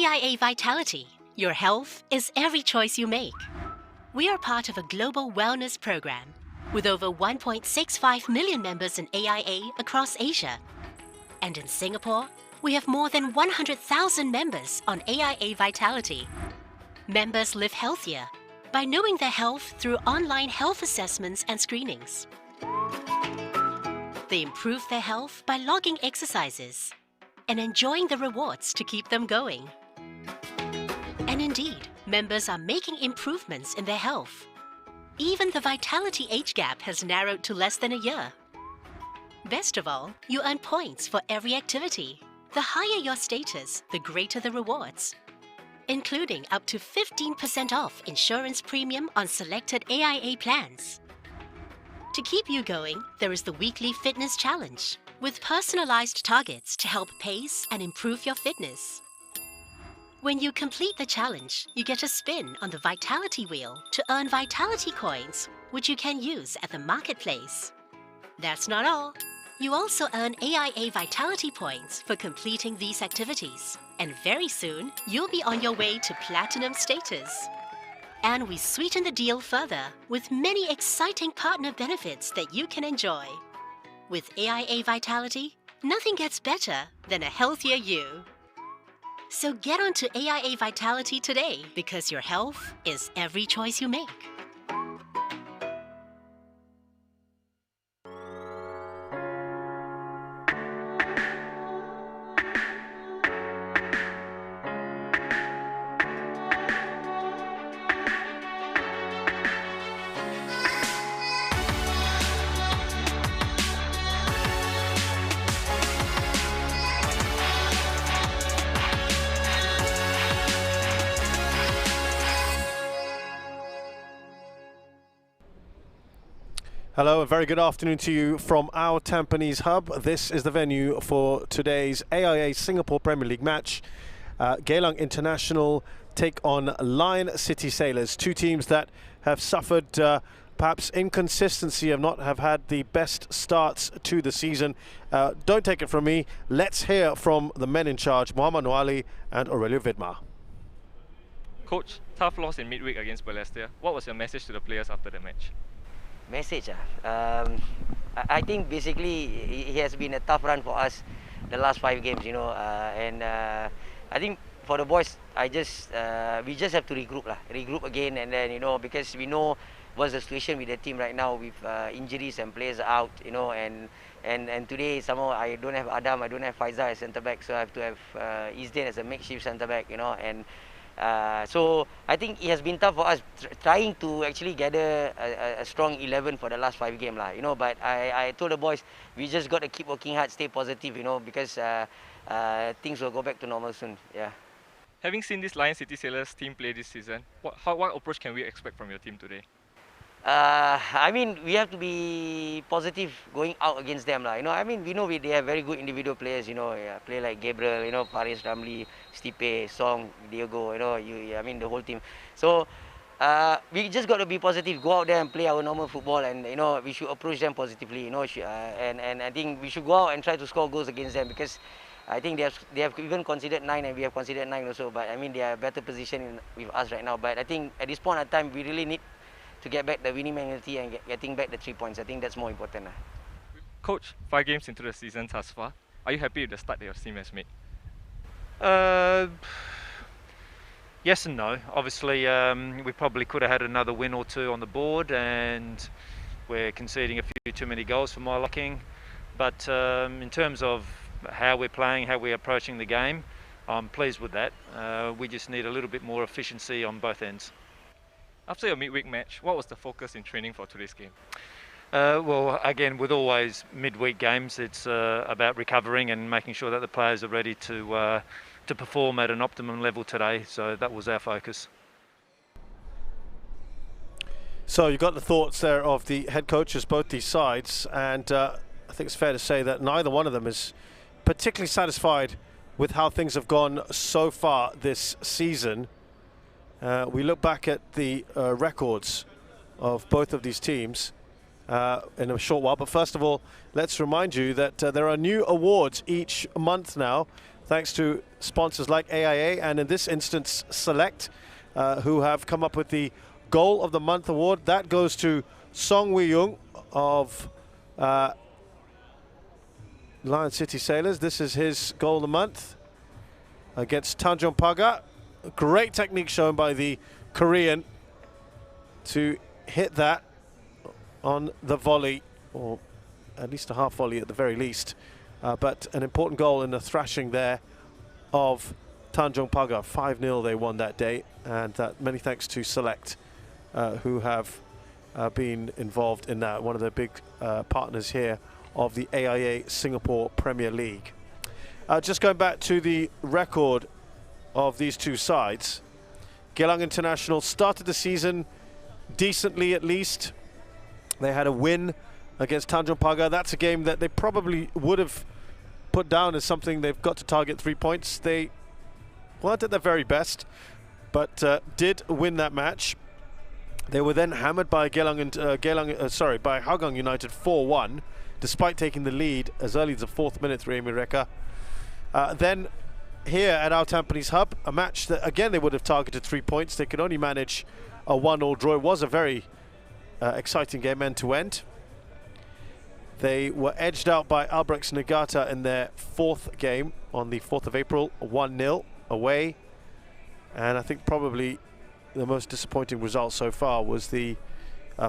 AIA Vitality. Your health is every choice you make. We are part of a global wellness program with over 1.65 million members in AIA across Asia. And in Singapore, we have more than 100,000 members on AIA Vitality. Members live healthier by knowing their health through online health assessments and screenings. They improve their health by logging exercises and enjoying the rewards to keep them going. And indeed, members are making improvements in their health. Even the vitality age gap has narrowed to less than a year. Best of all, you earn points for every activity. The higher your status, the greater the rewards, including up to 15% off insurance premium on selected AIA plans. To keep you going, there is the weekly fitness challenge with personalized targets to help pace and improve your fitness. When you complete the challenge, you get a spin on the Vitality Wheel to earn Vitality Coins, which you can use at the marketplace. That's not all. You also earn AIA Vitality Points for completing these activities. And very soon, you'll be on your way to Platinum status. And we sweeten the deal further with many exciting partner benefits that you can enjoy. With AIA Vitality, nothing gets better than a healthier you. So get on to AIA Vitality today because your health is every choice you make. Hello, a very good afternoon to you from our Tampines Hub. This is the venue for today's AIA Singapore Premier League match. Geylang International take on Lion City Sailors, two teams that have suffered perhaps inconsistency, have had the best starts to the season. Don't take it from me. Let's hear from the men in charge, Muhammad Noali and Aurelio Vidmar. Coach, tough loss in midweek against Balestier. What was your message to the players after the match? Message, I think basically it has been a tough run for us the last 5 games, and I think for the boys, we just have to regroup again, and then because we know what's the situation with the team right now with injuries and players out, and today somehow I don't have Adam, I don't have Faizal as centre back, so I have to have Izden as a makeshift centre back, and. So I think it has been tough for us trying to actually gather a strong 11 for the last 5 games, but I told the boys we just got to keep working hard, stay positive, because things will go back to normal soon. Yeah. Having seen this Lion City Sailors team play this season, what approach can we expect from your team today? I mean, we have to be positive going out against them, we know they have very good individual players, play like Gabriel, Faris Ramli, Stipe, Song, Diego, the whole team. So we just got to be positive, go out there and play our normal football, and we should approach them positively, and I think we should go out and try to score goals against them, because I think they have even considered 9 and we have considered 9 also, but I mean they are better positioned with us right now. But I think at this point in time we really need to get back the winning mentality and getting back the 3 points. I think that's more important. Coach, 5 games into the season thus far, are you happy with the start that your team has made? Yes and no. Obviously, we probably could have had another win or 2 on the board, and we're conceding a few too many goals for my liking. But in terms of how we're playing, how we're approaching the game, I'm pleased with that. We just need a little bit more efficiency on both ends. After your midweek match, what was the focus in training for today's game? Well, again, with always midweek games, it's about recovering and making sure that the players are ready to perform at an optimum level today. So that was our focus. So you got the thoughts there of the head coaches, both these sides, and I think it's fair to say that neither one of them is particularly satisfied with how things have gone so far this season. We look back at the records of both of these teams in a short while. But first of all, let's remind you that there are new awards each month now, thanks to sponsors like AIA and in this instance Select, who have come up with the Goal of the Month award. That goes to Song Wee-young of Lion City Sailors. This is his Goal of the Month against Tanjong Pagar. Great technique shown by the Korean to hit that on the volley, or at least a half volley at the very least. But an important goal in the thrashing there of Tanjong Pagar. 5-0 they won that day, and many thanks to Select, who have been involved in that, one of the big partners here of the AIA Singapore Premier League. Just going back to the record of these two sides, Geylang International started the season decently at least. They had a win against Tanjong Pagar. That's a game that they probably would have put down as something they've got to target 3 points. They weren't at their very best, but did win that match. They were then hammered by by Hougang United 4-1, despite taking the lead as early as the 4th minute through Amy Reka. Then here at our Tampines Hub, a match that again they would have targeted 3 points. They could only manage a 1-1 draw. It was a very exciting game end to end. They were edged out by Albrechts Niigata in their 4th game on the 4th of April, 1-0 away. And I think probably the most disappointing result so far was the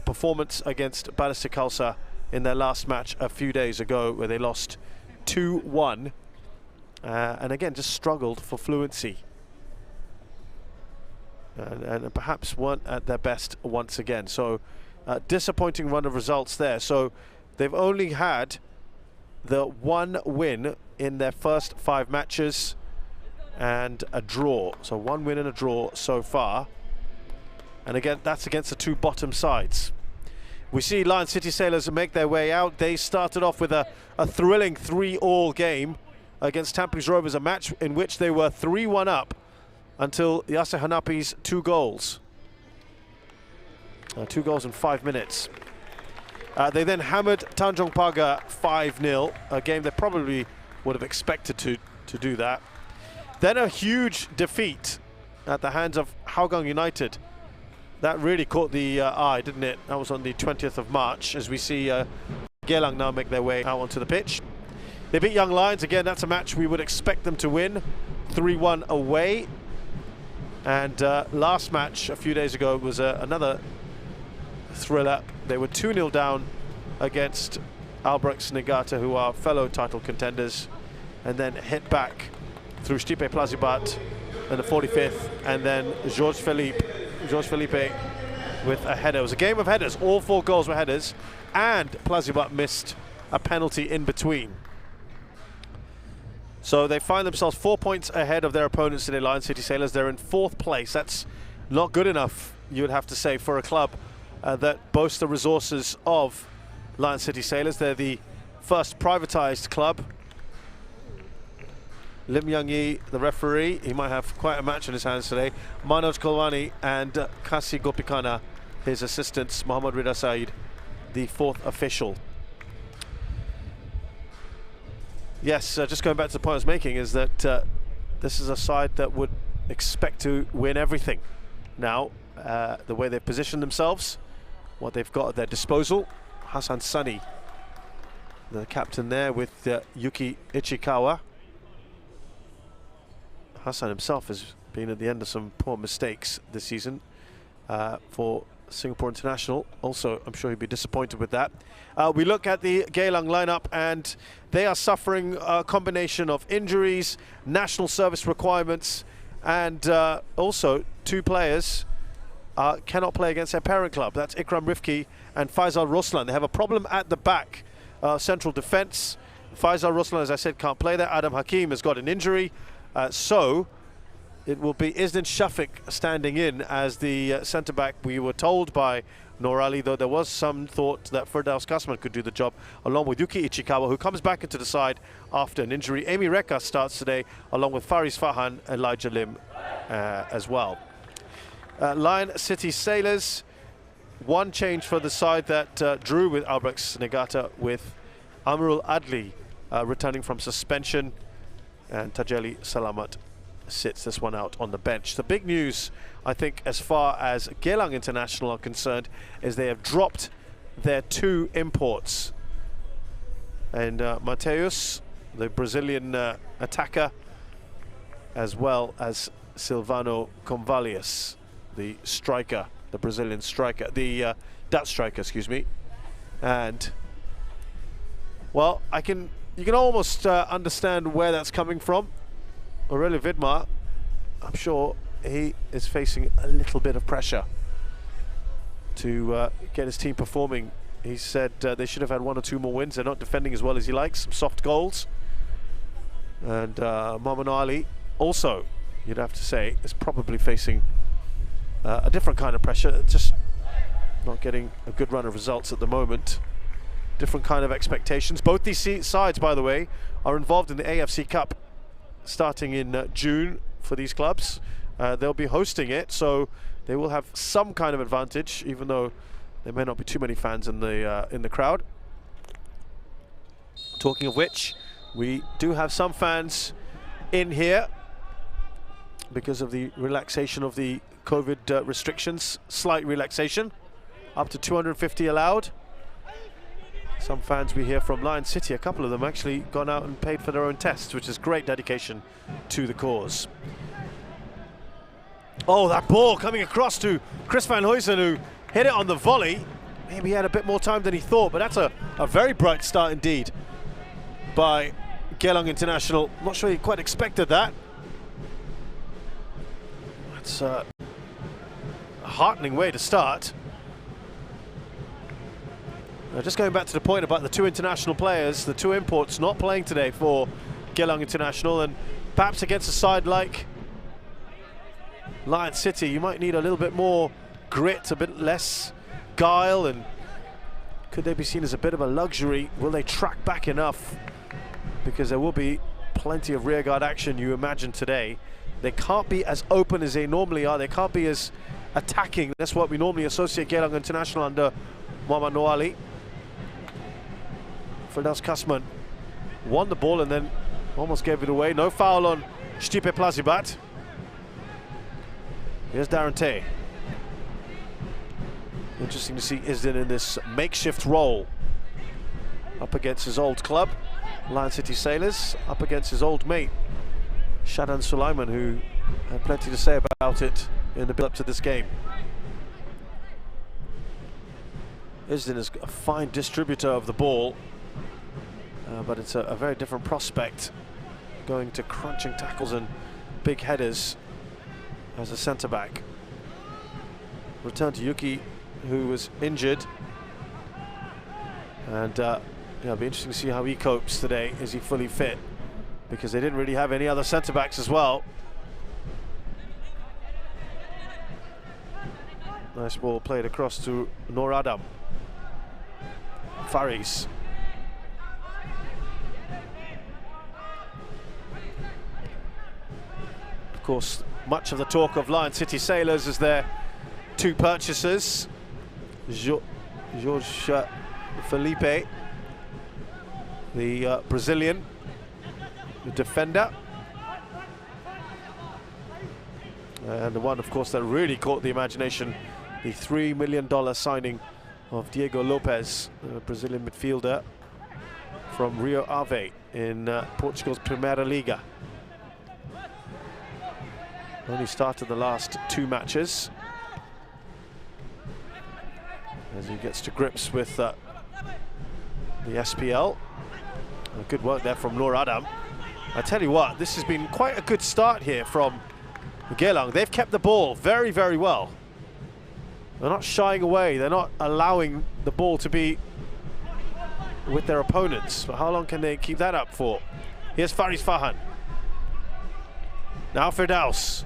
performance against Ballistic Khalsa in their last match a few days ago, where they lost 2-1. And again, just struggled for fluency. And perhaps weren't at their best once again. So disappointing run of results there. So they've only had the 1 win in their first 5 matches and a draw. So 1 win and a draw so far. And again, that's against the 2 bottom sides. We see Lion City Sailors make their way out. They started off with a thrilling 3-all game against Tampines Rovers, a match in which they were 3-1 up until Yasser Hanapi's 2 goals. 2 goals in 5 minutes. They then hammered Tanjong Pagar 5-0, a game they probably would have expected to do that. Then a huge defeat at the hands of Hougang United. That really caught the eye, didn't it? That was on the 20th of March, as we see Geylang now make their way out onto the pitch. They beat Young Lions. Again, that's a match we would expect them to win. 3-1 away. And last match a few days ago was another thriller. They were 2-0 down against Albrechts Niigata, who are fellow title contenders, and then hit back through Stipe Plazibat in the 45th, and then Georges Philippe with a header. It was a game of headers. All 4 goals were headers, and Plazibat missed a penalty in between. So they find themselves 4 points ahead of their opponents today, Lion City Sailors. They're in 4th place. That's not good enough, you would have to say, for a club that boasts the resources of Lion City Sailors. They're the first privatized club. Lim Young-yi, the referee, he might have quite a match in his hands today. Manoj Kolwani and Kasi Gopikana, his assistants. Mohammad Rida Said, the 4th official. Yes, just going back to the point I was making, is that this is a side that would expect to win everything. Now, the way they've positioned themselves, what they've got at their disposal. Hassan Sani, the captain there, with Yuki Ichikawa. Hassan himself has been at the end of some poor mistakes this season for Singapore International. Also, I'm sure he'd be disappointed with that. We look at the Geylang lineup, and they are suffering a combination of injuries, national service requirements, and also 2 players cannot play against their parent club. That's Ikram Rifki and Faisal Roslan. They have a problem at the back, central defence. Faisal Roslan, as I said, can't play there. Adam Hakim has got an injury. So it will be Isnin Shafiq standing in as the centre-back. We were told by Noor Ali, though there was some thought that Firdaus Kasman could do the job, along with Yuki Ichikawa, who comes back into the side after an injury. Amy Reka starts today, along with Faris Fahan, Elijah Lim as well. Lion City Sailors, 1 change for the side that drew with Albrechts Niigata, with Amrul Adli returning from suspension. and Tajeli Salamat sits this one out on the bench. The big news, I think, as far as Geylang International are concerned, is they have dropped their 2 imports. And Mateus, the Brazilian attacker, as well as Silvano Convalius, the striker, the Brazilian striker, the Dutch striker, excuse me. And, well, you can almost understand where that's coming from. Aurelio Vidmar, I'm sure he is facing a little bit of pressure to get his team performing. He said they should have had 1 or 2 more wins. They're not defending as well as he likes, some soft goals. And Mohamed Ali also, you'd have to say, is probably facing a different kind of pressure, just not getting a good run of results at the moment. Different kind of expectations. Both these sides, by the way, are involved in the AFC Cup starting in June for these clubs. They'll be hosting it, so they will have some kind of advantage, even though there may not be too many fans in the crowd. Talking of which, we do have some fans in here because of the relaxation of the COVID restrictions. Slight relaxation, up to 250 allowed. Some fans we hear from Lion City, a couple of them actually gone out and paid for their own tests, which is great dedication to the cause. Oh, that ball coming across to Chris van Huysen, who hit it on the volley. Maybe he had a bit more time than he thought, but that's a very bright start indeed by Geylang International. Not sure he quite expected that. That's a heartening way to start. Just going back to the point about the 2 international players, the 2 imports not playing today for Geylang International, and perhaps against a side like Lion City, you might need a little bit more grit, a bit less guile, and could they be seen as a bit of a luxury? Will they track back enough? Because there will be plenty of rearguard action, you imagine, today. They can't be as open as they normally are. They can't be as attacking. That's what we normally associate Geylang International under Mohamed Noali. Firdaus Kasman won the ball and then almost gave it away. No foul on Stipe Plazibat. Here's Darren Tay. Interesting to see Isdin in this makeshift role up against his old club, Lion City Sailors, up against his old mate, Shadan Sulaiman, who had plenty to say about it in the build-up to this game. Isdin is a fine distributor of the ball, but it's a very different prospect, going to crunching tackles and big headers as a centre-back. Return to Yuki, who was injured, and it'll be interesting to see how he copes today. Is he fully fit? Because they didn't really have any other centre-backs as well. Nice ball played across to Nur Adam. Faris. Of course, much of the talk of Lion City Sailors is their 2 purchases. Jorge Felipe, the Brazilian, the defender. And the one, of course, that really caught the imagination, the $3 million signing of Diego Lopes, the Brazilian midfielder from Rio Ave in Portugal's Primeira Liga. Only started the last 2 matches as he gets to grips with the SPL. Good work there from Nur Adam. I tell you what, this has been quite a good start here from Geylang. They've kept the ball very, very well. They're not shying away. They're not allowing the ball to be with their opponents. But how long can they keep that up for? Here's Faris Fahan. Now Firdaus.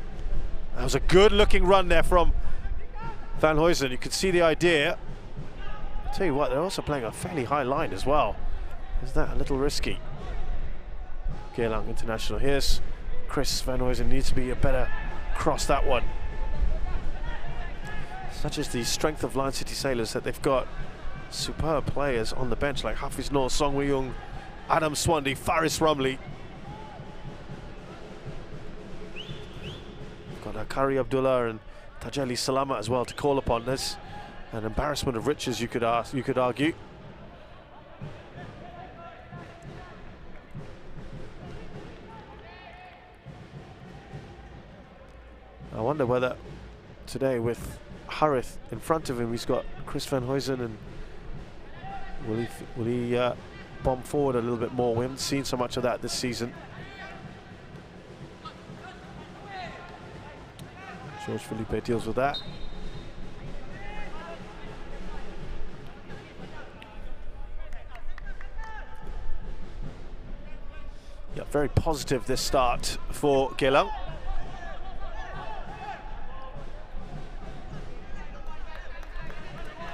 That was a good-looking run there from Van Huysen. You could see the idea. I'll tell you what, they're also playing a fairly high line as well. Is that a little risky? Geylang International. Here's Chris Van Huysen. Needs to be a better cross, that one. Such is the strength of Lion City Sailors that they've got superb players on the bench like Hafiz Noor, Song Wei-young, Adam Swandi, Faris Rumley. got Akari Abdullah and Tajali Salama as well to call upon. There's an embarrassment of riches, you could argue. I wonder whether today, with Harith in front of him, he's got Chris Van Huysen, and will he bomb forward a little bit more? We haven't seen so much of that this season. George Felipe deals with that. Yeah, very positive this start for Geylang.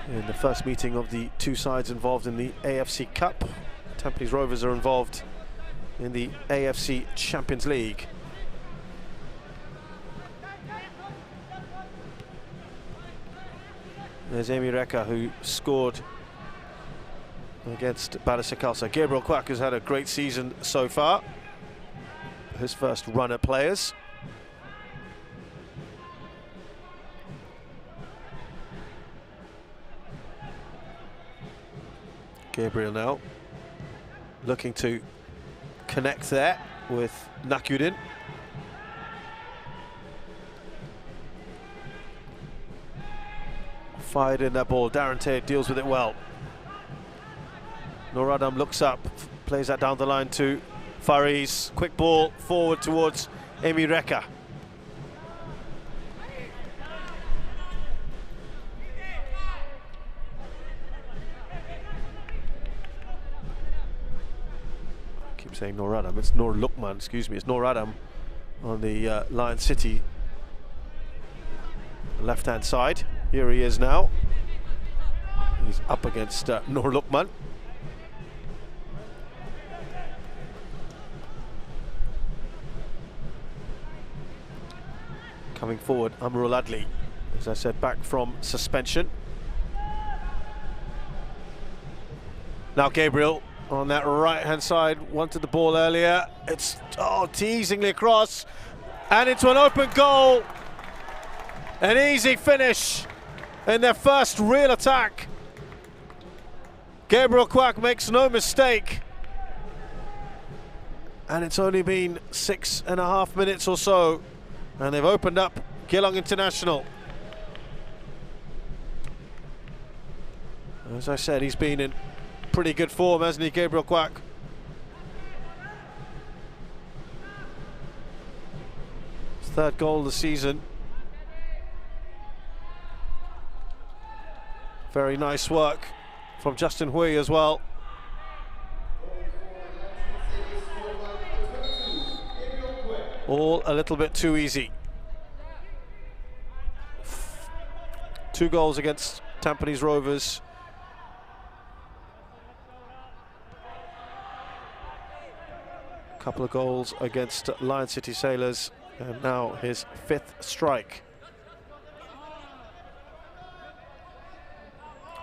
In the first meeting of the two sides involved in the AFC Cup, Tampines Rovers are involved in the AFC Champions League. There's Amy Reka, who scored against Badasakalsa. Gabriel Kwak has had a great season so far. His first run at players. Gabriel now looking to connect there with Nakyudin. Fired in that ball. Darren Tate deals with it well. Noradam looks up, plays that down the line to Fariz. Quick ball forward towards Amy Reka. Saying Noradam, it's Nur Lukman, excuse me, it's Noradam on the Lion City left hand side. Here he is now. He's up against Nur Lukman. Coming forward, Amrul Adli, as I said, back from suspension. Now Gabriel on that right-hand side, wanted the ball earlier. It's teasingly across, and into an open goal. An easy finish in their first real attack. Gabriel Kwak makes no mistake. And it's only been 6.5 minutes or so, and they've opened up Geylang International. As I said, he's been in pretty good form, hasn't he, Gabriel Kwak? His third goal of the season. Very nice work from Justin Hui as well. All a little bit too easy. 2 goals against Tampines Rovers. Couple of goals against Lion City Sailors, and now his 5th strike.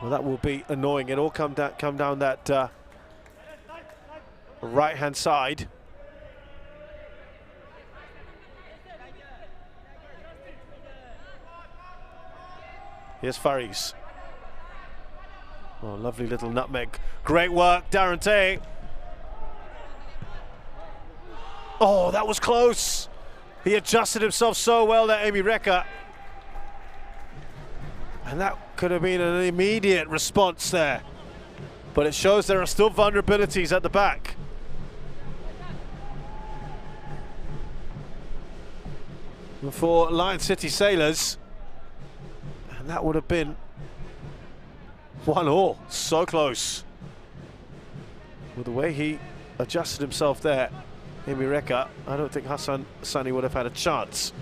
Well, that will be annoying. It all come down that right-hand side. Here's Fariz. Oh, lovely little nutmeg. Great work, Darren Tay. Oh, that was close. He adjusted himself so well there, Amy Reka. And that could have been an immediate response there. But it shows there are still vulnerabilities at the back. For Lion City Sailors. And that would have been 1-1. So close. With the way he adjusted himself there, Amy Reka, I don't think Hassan Sani would have had a chance.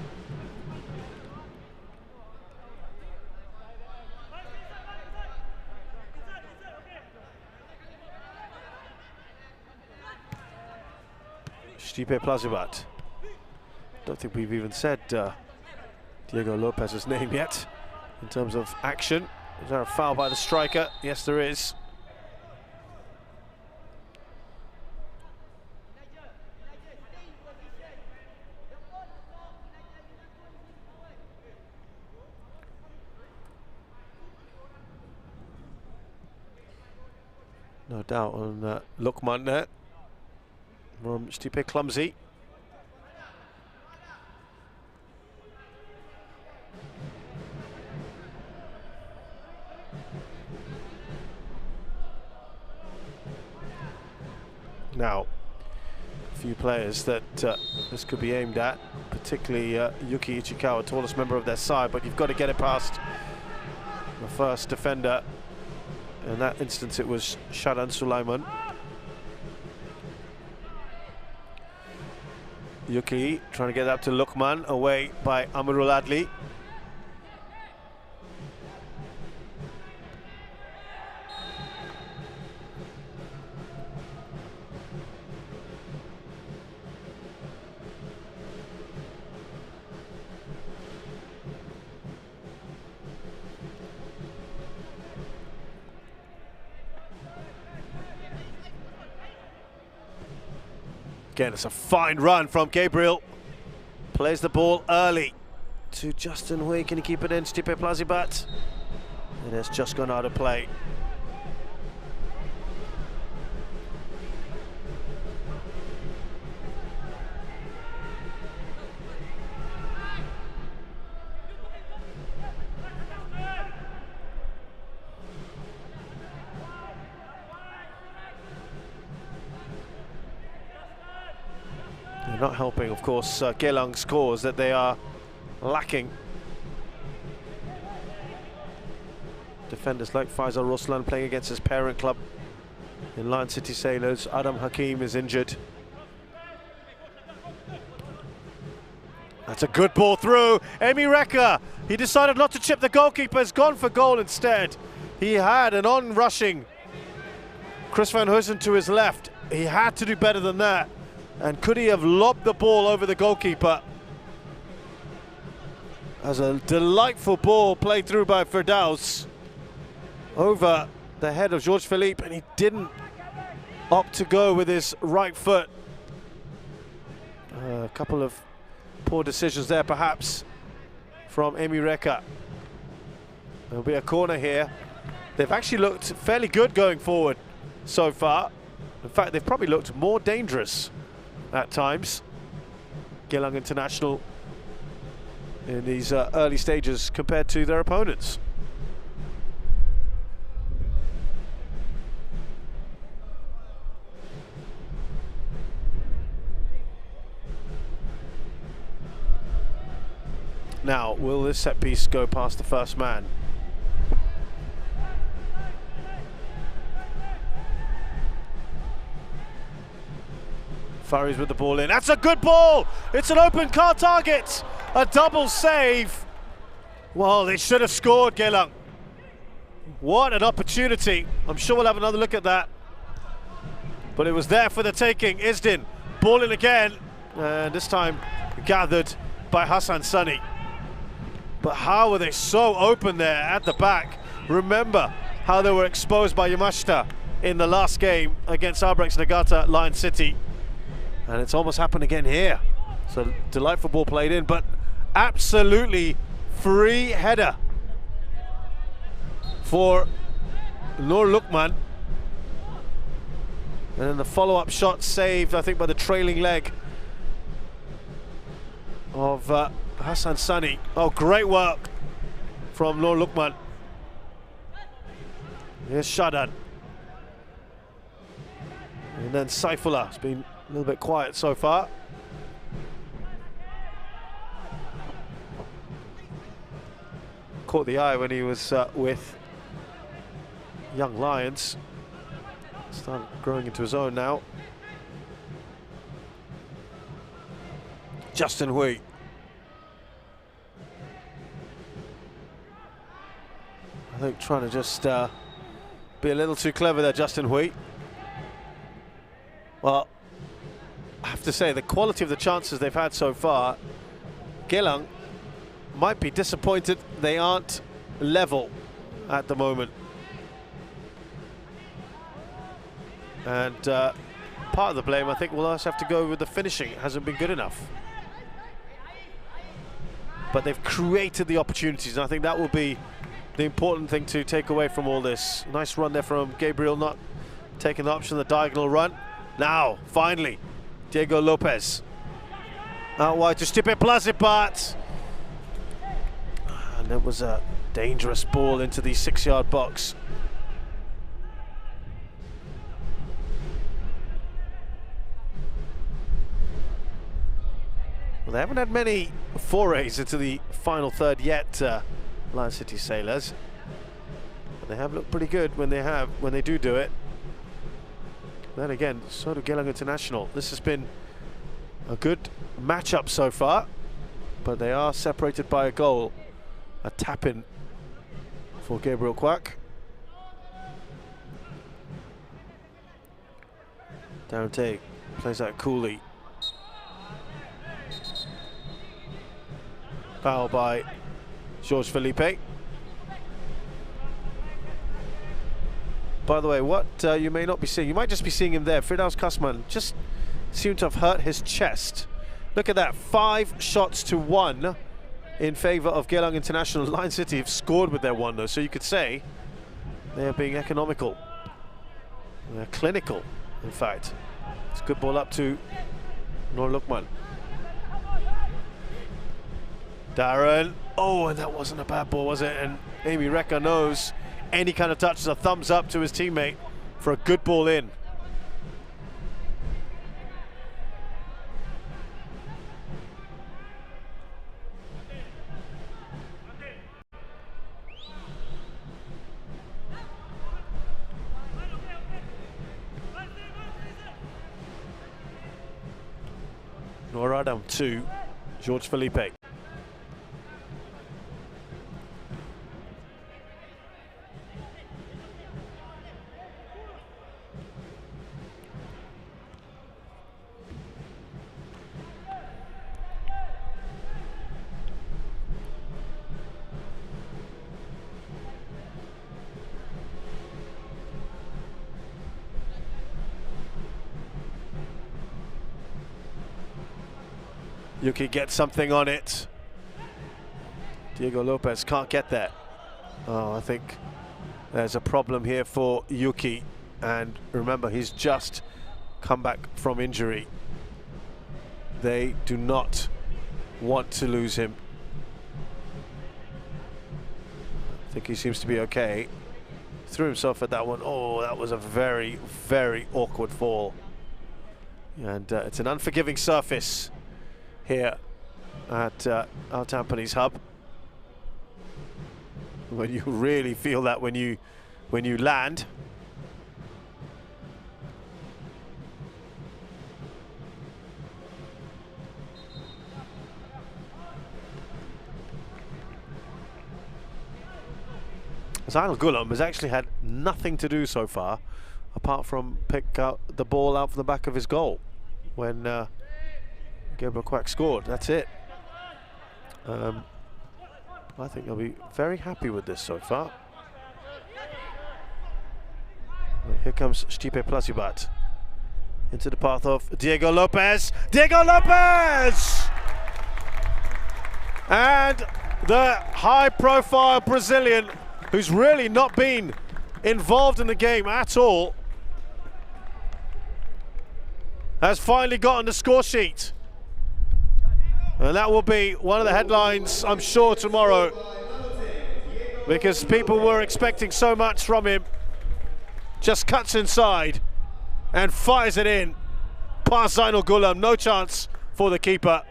Stipe Plazibat. Don't think we've even said Diego Lopez's name yet in terms of action. Is there a foul by the striker? Yes, there is. No doubt on Lukman there. Stipe clumsy. Now, a few players that this could be aimed at, particularly Yuki Ichikawa, tallest member of their side, but you've got to get it past the first defender. In that instance, it was Shadan Sulaiman. Yuki trying to get up to Lukman, away by Amirul Adli. Again, it's a fine run from Gabriel. Plays the ball early to Justin Hui. Can he keep it in? Stipe Plazibat. It has just gone out of play. Not helping, of course, Geylang's cause that they are lacking defenders like Faisal Roslan playing against his parent club in Lion City Sailors. Adam Hakim is injured. That's a good ball through. Emi Reka, he decided not to chip the goalkeeper, has gone for goal instead. He had an on-rushing Chris Van Huysen to his left. He had to do better than that. And could he have lobbed the ball over the goalkeeper? As a delightful ball played through by Firdaus over the head of Georges Philippe, and he didn't opt to go with his right foot. A couple of poor decisions there, perhaps, from Emi Reka. There'll be a corner here. They've actually looked fairly good going forward so far. In fact, they've probably looked more dangerous at times, Geylang International, in these early stages compared to their opponents. Now, will this set piece go past the first man? Faris with the ball in. That's a good ball! It's an open car target! A double save! Well, they should have scored, Geylang. What an opportunity. I'm sure we'll have another look at that. But it was there for the taking. Isdin, ball in again. And this time gathered by Hassan Sani. But how were they so open there at the back? Remember how they were exposed by Yamashita in the last game against Albrechts Nagata at Lion City. And it's almost happened again here. So delightful ball played in, but absolutely free header for Nur Lukman. And then the follow-up shot saved, I think, by the trailing leg of Hassan Sani. Oh, great work from Nur Lukman. Here's Shadan. And then Saifullah has been a little bit quiet so far. Caught the eye when he was with Young Lions. Started growing into his own now. Justin Hui. I think trying to just be a little too clever there, Justin Hui. Well, I have to say, the quality of the chances they've had so far, Geylang might be disappointed they aren't level at the moment. And part of the blame, I think, will also have to go with the finishing. It hasn't been good enough. But they've created the opportunities, and I think that will be the important thing to take away from all this. Nice run there from Gabriel, not taking the option of the diagonal run. Now, finally, Diego Lopez. Out wide to Stipe Plazibat. And it was a dangerous ball into the 6-yard box. Well, they haven't had many forays into the final third yet, Lion City Sailors. But they have looked pretty good when they do it. Then again, so do Geylang International. This has been a good matchup so far, but they are separated by a goal. A tap-in for Gabriel Kwak. Darren Tay plays that coolly. Foul by George Felipe. By the way, what you may not be seeing, you might just be seeing him there. Firdaus Kasman just seemed to have hurt his chest. Look at that, 5 shots to 1 in favour of Geylang International. Lion City have scored with their 1 though, so you could say they are being economical. They're clinical, in fact. It's a good ball up to Nur Lukman. Darren, oh, and that wasn't a bad ball, was it? And Amy Rekka knows any kind of touch is a thumbs up to his teammate for a good ball in. Noradam to George Felipe. Yuki gets something on it. Diego Lopez can't get there. Oh, I think there's a problem here for Yuki. And remember, he's just come back from injury. They do not want to lose him. I think he seems to be okay. Threw himself at that one. Oh, that was a very, very awkward fall. And it's an unforgiving surface here at our Tampines Hub. When you really feel that when you land. Zainal Ghulam has actually had nothing to do so far apart from pick out the ball out from the back of his goal when Gabriel Kwak scored. That's it. I think they'll be very happy with this so far. Well, here comes Stipe Plazibat into the path of Diego Lopez. Diego Lopez! And the high-profile Brazilian, who's really not been involved in the game at all, has finally got on the score sheet. And that will be one of the headlines, I'm sure, tomorrow, because people were expecting so much from him. Just cuts inside and fires it in. Past Zainal Ghulam, no chance for the keeper.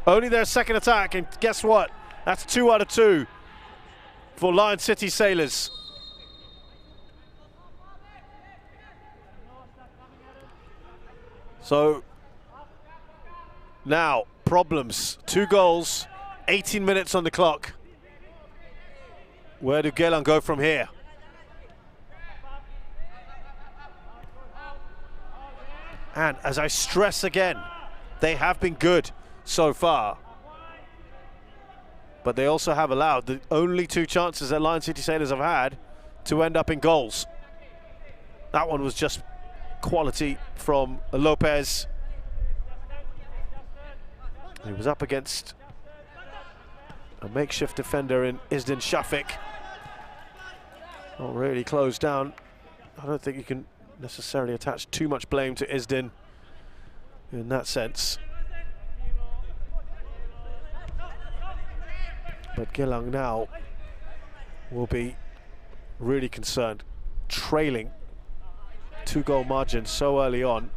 Only their second attack, and guess what? That's 2 out of 2 for Lion City Sailors. So now, problems. 2 goals, 18 minutes on the clock. Where do Geylang go from here? And as I stress again, they have been good so far. But they also have allowed the only 2 chances that Lion City Sailors have had to end up in goals. That one was just quality from Lopez. He was up against a makeshift defender in Isdin Shafiq. Not really closed down I don't think you can necessarily attach too much blame to Isdin in that sense. But Geylang now will be really concerned, trailing 2-goal margin so early on.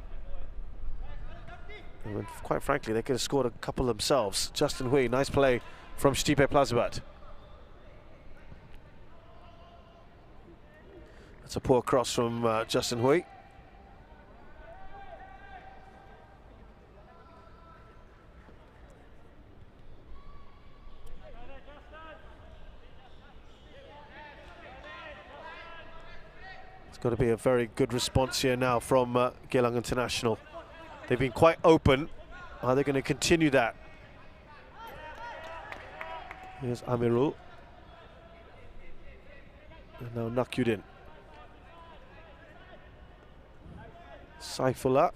And quite frankly, they could have scored a couple themselves. Justin Hui, nice play from Stipe Plazibat. That's a poor cross from Justin Hui. It's got to be a very good response here now from Geylang International. They've been quite open. Are they going to continue that? Here's Amirul. And now Nakyudin. Saifullah.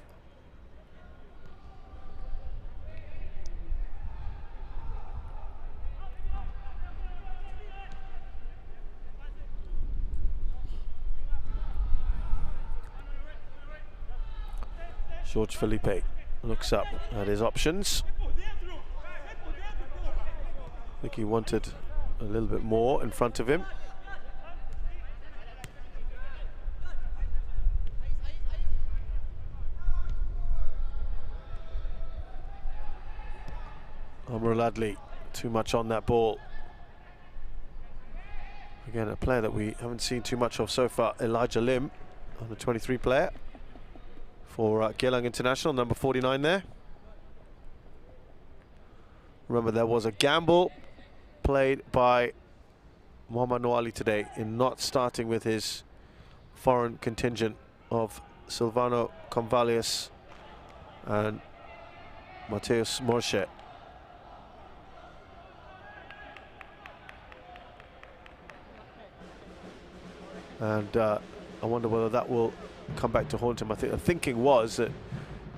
George Felipe looks up at his options. I think he wanted a little bit more in front of him. Amrul Adli, too much on that ball. Again, a player that we haven't seen too much of so far, Elijah Lim, on the 23 player for Geylang International, number 49 there. Remember, there was a gamble played by Mohamed Noali today in not starting with his foreign contingent of Silvano Convalius and Mateus Morchet. And I wonder whether that will come back to haunt him. I think the thinking was that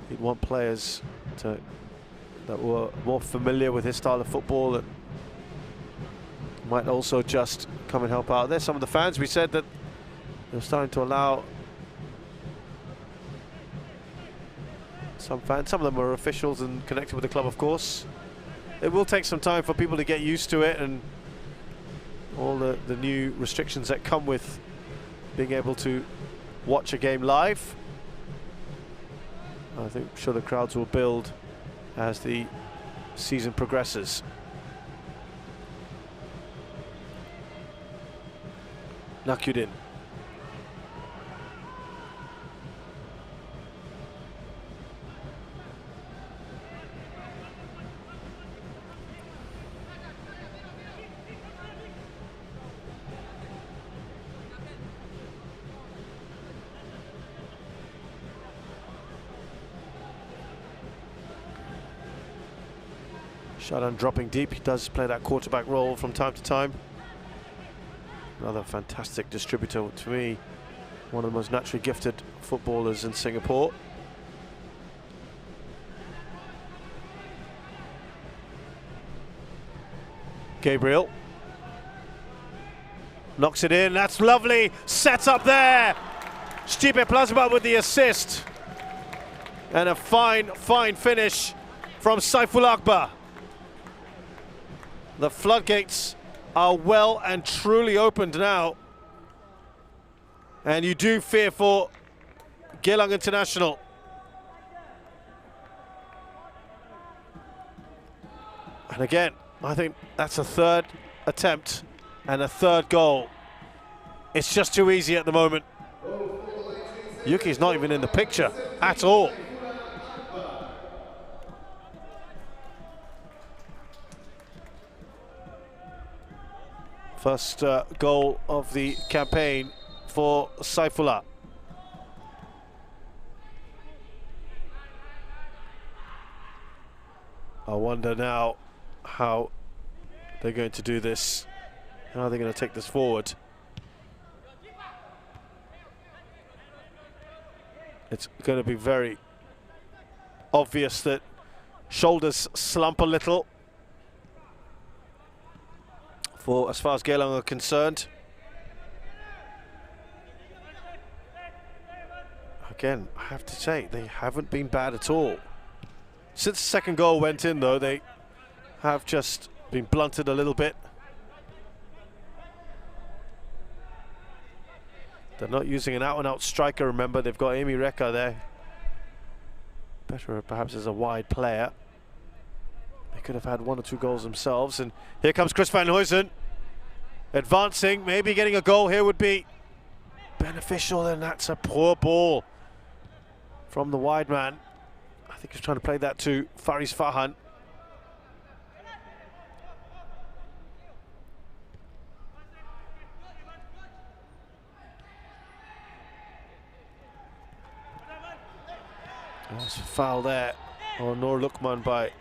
he'd want players that were more familiar with his style of football, that might also just come and help out. There's some of the fans. We said that they're starting to allow some fans. Some of them are officials and connected with the club, of course. It will take some time for people to get used to it and all the new restrictions that come with being able to watch a game live. I think sure the crowds will build as the season progresses. Nakyudin. Shadan dropping deep. He does play that quarterback role from time to time. Another fantastic distributor, to me, one of the most naturally gifted footballers in Singapore. Gabriel knocks it in. That's lovely. Set up there. Stipe Plazibat with the assist. And a fine finish from Saiful Akbar. The floodgates are well and truly opened now. And you do fear for Geylang International. And again, I think that's a third attempt and a third goal. It's just too easy at the moment. Yuki's not even in the picture at all. First goal of the campaign for Saifullah. I wonder now how they're going to do this. How are they going to take this forward? It's going to be very obvious that shoulders slump a little for as far as Geylang are concerned. again, I have to say, they haven't been bad at all. Since the second goal went in, though, they have just been blunted a little bit. They're not using an out-and-out striker, remember. They've got Amy Reka there. Better perhaps as a wide player. They could have had 1 or 2 goals themselves. And here comes Chris van Huysen. Advancing, maybe getting a goal here would be beneficial, and that's a poor ball from the wide man. I think he's trying to play that to Faris Farhan. There's a foul there on Noor Lukman by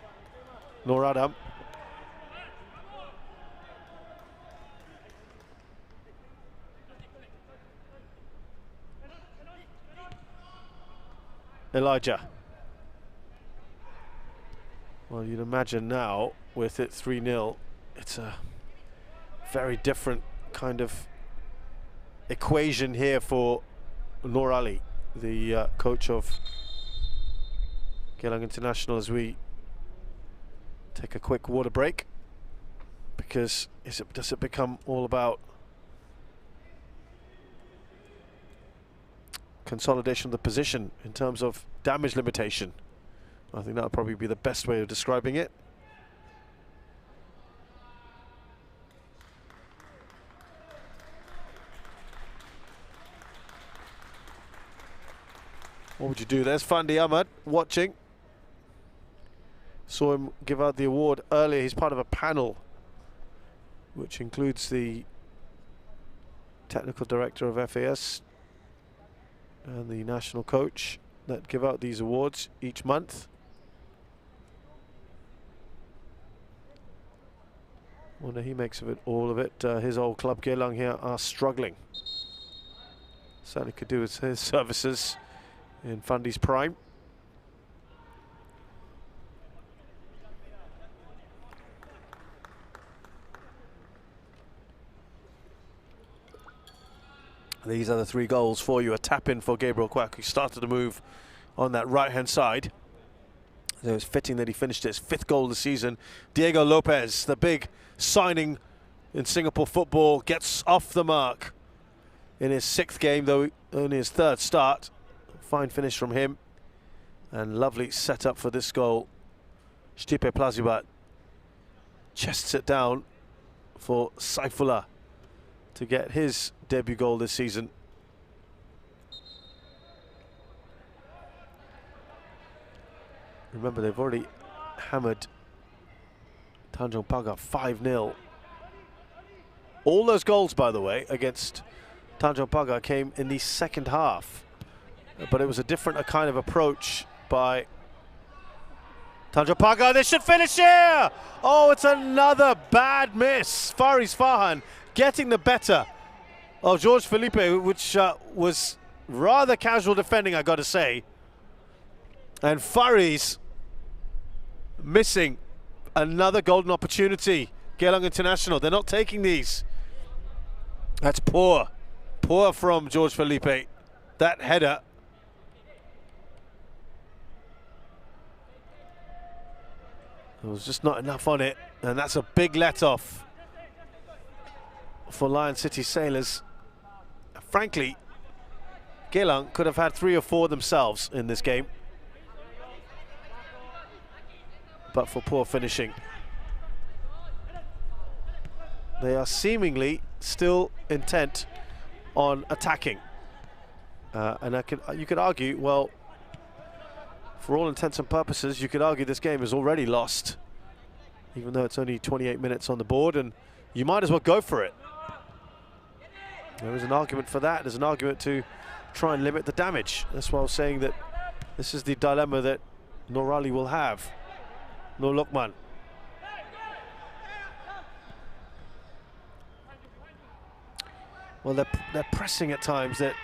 Noor Adam. Elijah. Well, you'd imagine now, with it 3-0, it's a very different kind of equation here for Noor Ali, the coach of Geylang International, as we take a quick water break, because does it become all about consolidation of the position in terms of damage limitation? I think that would probably be the best way of describing it. What would you do? There's Fandi Ahmad watching. Saw him give out the award earlier. He's part of a panel which includes the technical director of FAS and the national coach that give out these awards each month. Wonder he makes of it, all of it. His old club Geylang here are struggling. Certainly could do with his services in Fundi's prime. These are the 3 goals for you. A tap-in for Gabriel Kwak, who started to move on that right-hand side. So it was fitting that he finished his 5th goal of the season. Diego Lopez, the big signing in Singapore football, gets off the mark in his 6th game, though only his 3rd start. Fine finish from him. And lovely setup for this goal. Stipe Plazibat chests it down for Saifullah to get his debut goal this season. Remember, they've already hammered Tanjung Pagar 5-0. All those goals, by the way, against Tanjung Pagar came in the second half. But it was a different kind of approach by Tanjung Pagar. They should finish here! Oh, it's another bad miss. Faris Farhan getting the better of George Felipe, which was rather casual defending, I got to say. And Faris missing another golden opportunity. Geylang International, they're not taking these. That's poor. Poor from George Felipe. That header. There was just not enough on it. And that's a big let-off for Lion City Sailors. Frankly, Geylang could have had 3 or 4 themselves in this game, but for poor finishing. They are seemingly still intent on attacking, and you could argue, well, for all intents and purposes, you could argue this game is already lost, even though it's only 28 minutes on the board, and you might as well go for it. There is an argument for that. There's an argument to try and limit the damage. That's why I was saying that this is the dilemma that Noor Ali will have. Noor Lukman. Well, they're pressing at times. They're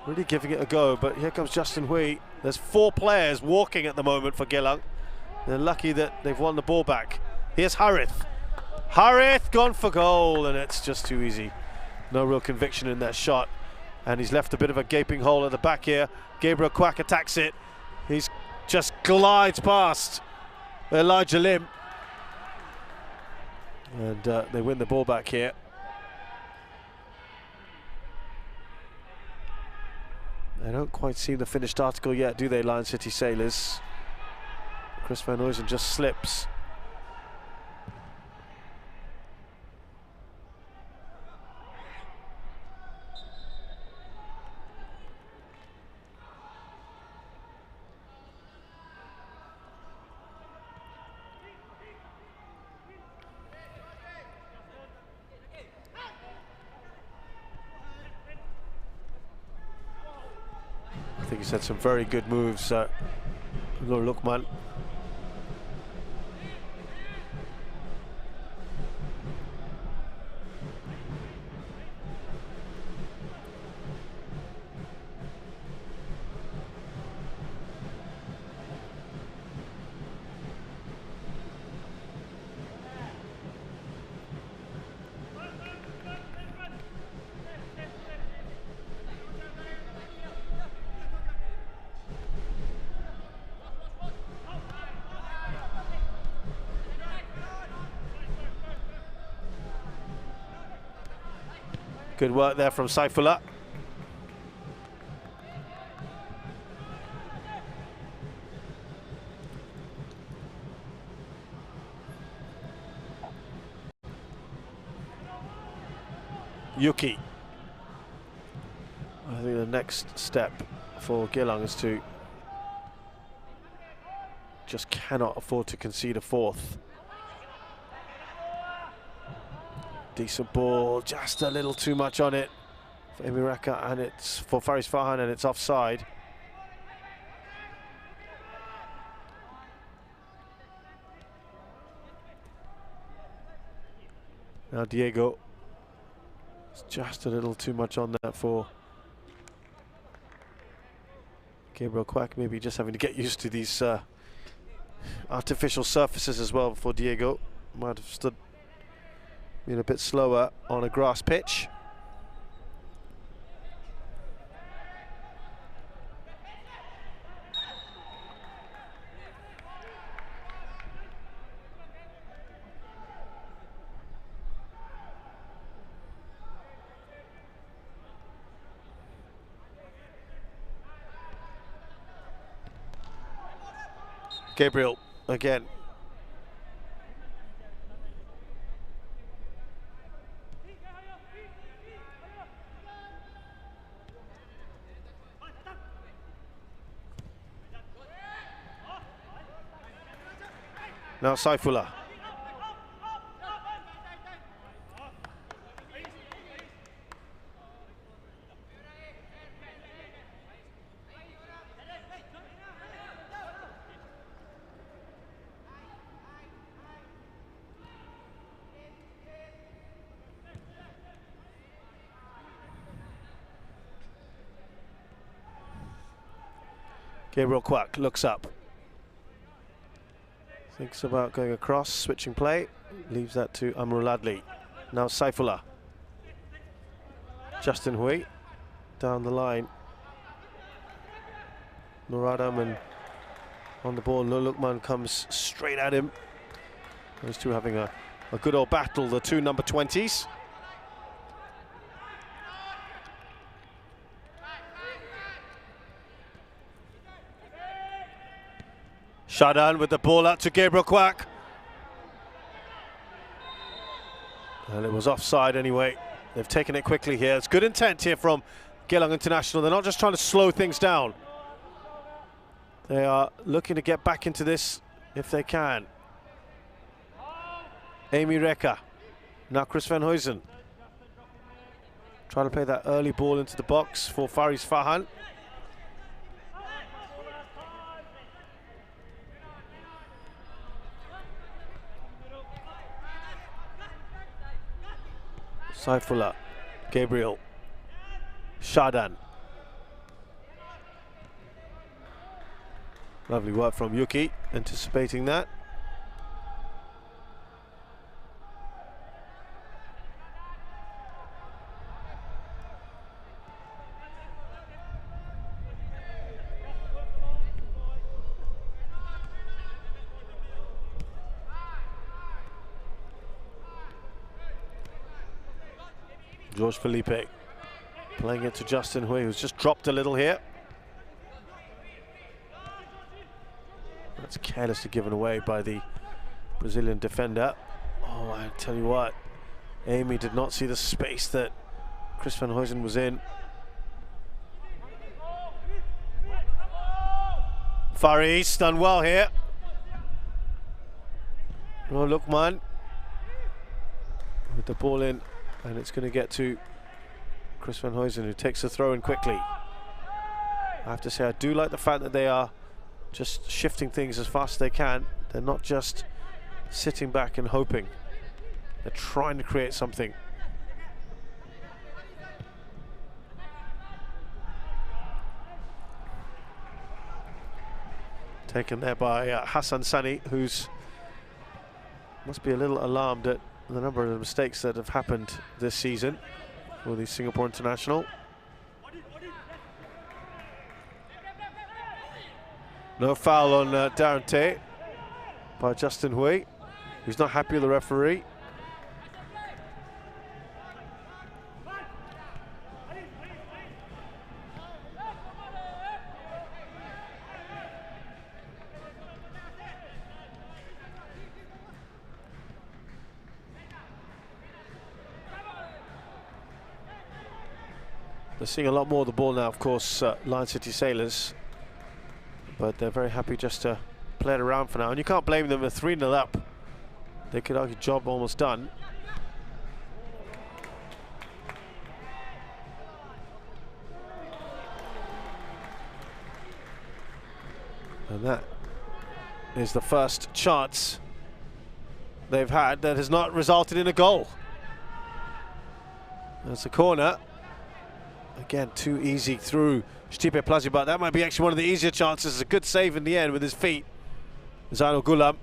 really giving it a go. But here comes Justin Hui. There's 4 players walking at the moment for Geylang. They're lucky that they've won the ball back. Here's Harith. Harith gone for goal, and it's just too easy. No real conviction in that shot. And he's left a bit of a gaping hole at the back here. Gabriel Quack attacks it. He's just glides past Elijah Lim. And they win the ball back here. They don't quite see the finished article yet, do they, Lion City Sailors? Chris Van Huysen just slips. I think he's had some very good moves, Nur Lukman. Good work there from Saifullah. Yuki. I think the next step for Geylang is to just cannot afford to concede a fourth. Decent ball, just a little too much on it for Emireka, and it's for Faris Farhan, and it's offside. Now Diego, it's just a little too much on that for Gabriel Quack. Maybe just having to get used to these artificial surfaces as well for Diego. Might have stood being a bit slower on a grass pitch. Gabriel again. Now Saifullah. Gabriel Quack looks up. Thinks about going across, switching play, leaves that to Amrul Adli. Now Saifullah. Justin Hui down the line. Nur Adam on the ball. Nur Lukman comes straight at him. Those two having a good old battle, the two number 20s. Shadan with the ball out to Gabriel Quack. And it was offside anyway. They've taken it quickly here. It's good intent here from Geylang International. They're not just trying to slow things down. They are looking to get back into this if they can. Amy Reka. Now Chris Van Huysen. Trying to play that early ball into the box for Faris Farhan. Saifullah, Gabriel, Shadan. Lovely work from Yuki, anticipating that. George Felipe playing it to Justin Hui, who's just dropped a little here. That's carelessly given away by the Brazilian defender. Oh, I tell you what, Amy did not see the space that Chris van Huysen was in. Faris done well here. Oh, Lukman with the ball in, and it's going to get to Chris van Huysen, who takes the throw in quickly. I have to say, I do like the fact that they are just shifting things as fast as they can. They're not just sitting back and hoping. They're trying to create something. Taken there by Hassan Sani, who's must be a little alarmed at the number of mistakes that have happened this season for the Singapore international. No foul on Darren Tay by Justin Hui. He's not happy with the referee. They're seeing a lot more of the ball now, of course, Lion City Sailors, but they're very happy just to play it around for now. And you can't blame them, they're 3-0 up. They could argue job almost done. And that is the first chance they've had that has not resulted in a goal. That's a corner. Again, too easy through Stipe Plazi, but that might be actually one of the easier chances. It's a good save in the end with his feet. Zainul Gulam.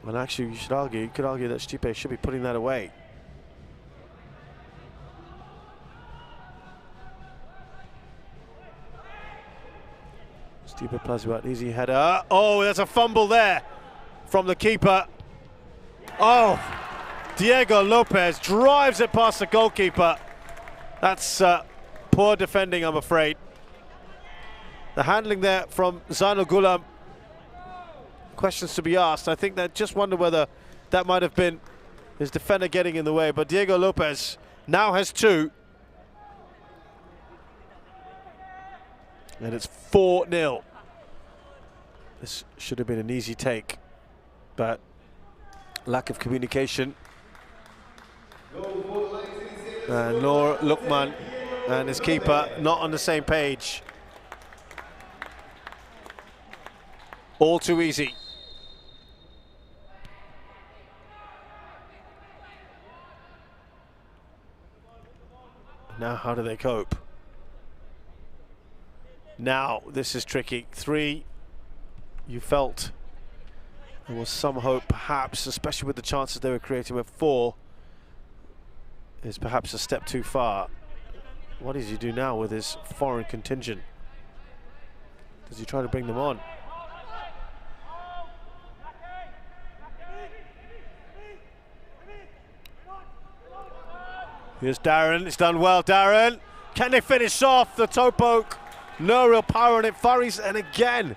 And actually, you could argue that Stipe should be putting that away. Stipe Plazi, easy header. Oh, there's a fumble there from the keeper. Oh, Diego Lopez drives it past the goalkeeper. That's poor defending, I'm afraid. The handling there from Zainul Gulam. Questions to be asked. I think they just wonder whether that might have been his defender getting in the way, but Diego Lopez now has 2. And it's 4-0. This should have been an easy take, but lack of communication. And Noor Lukman and his keeper not on the same page. All too easy. Now how do they cope? Now this is tricky. 3, you felt there was some hope, perhaps, especially with the chances they were creating, with 4 is perhaps a step too far. What does he do now with his foreign contingent? Does he try to bring them on? Here's Darren, it's done well, Darren. Can they finish off the toe poke? No real power on it, Faris, and again,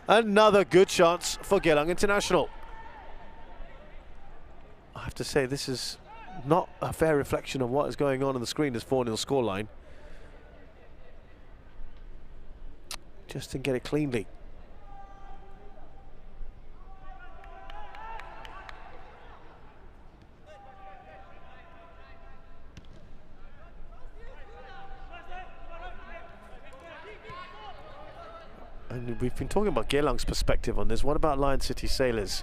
another good chance for Geylang International. I have to say, this is not a fair reflection of what is going on the screen, this 4-0 scoreline. Just didn't get it cleanly. And we've been talking about Geylang's perspective on this. What about Lion City Sailors?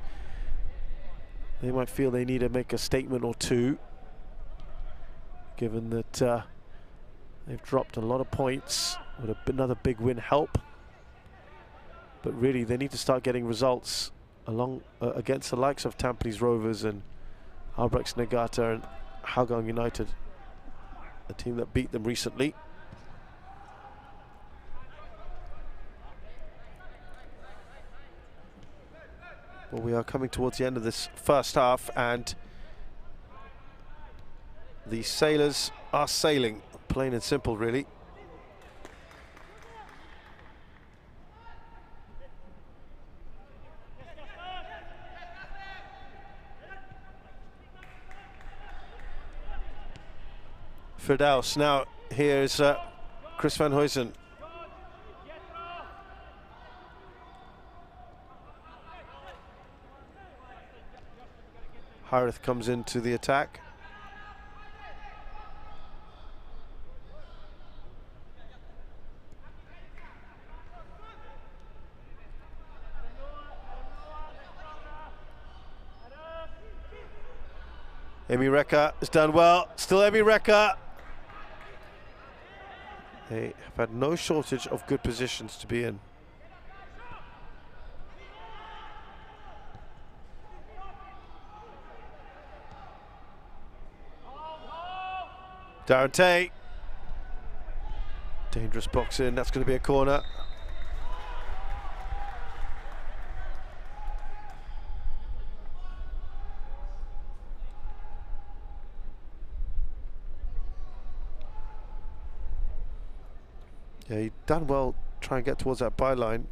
They might feel they need to make a statement or two, given that they've dropped a lot of points. Would another big win help? But really, they need to start getting results along against the likes of Tampines Rovers and Albrechts Negata and Hougang United, a team that beat them recently. Well, we are coming towards the end of this first half, and the Sailors are sailing, plain and simple, really. Firdaus, now here's Chris van Huysen. Harith comes into the attack. Emi Reka has done well. Still Emi Reka. They have had no shortage of good positions to be in. Darren Tay. Dangerous box in, that's going to be a corner. Yeah, he done well trying to get towards that byline.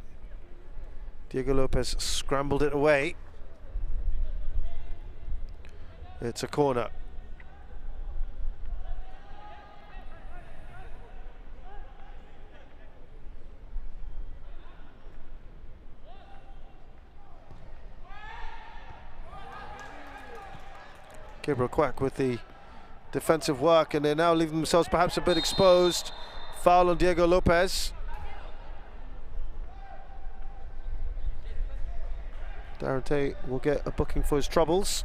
Diego Lopez scrambled it away. It's a corner. Gabriel Quack with the defensive work, and they're now leaving themselves perhaps a bit exposed. Foul on Diego Lopez. Darren Tay will get a booking for his troubles.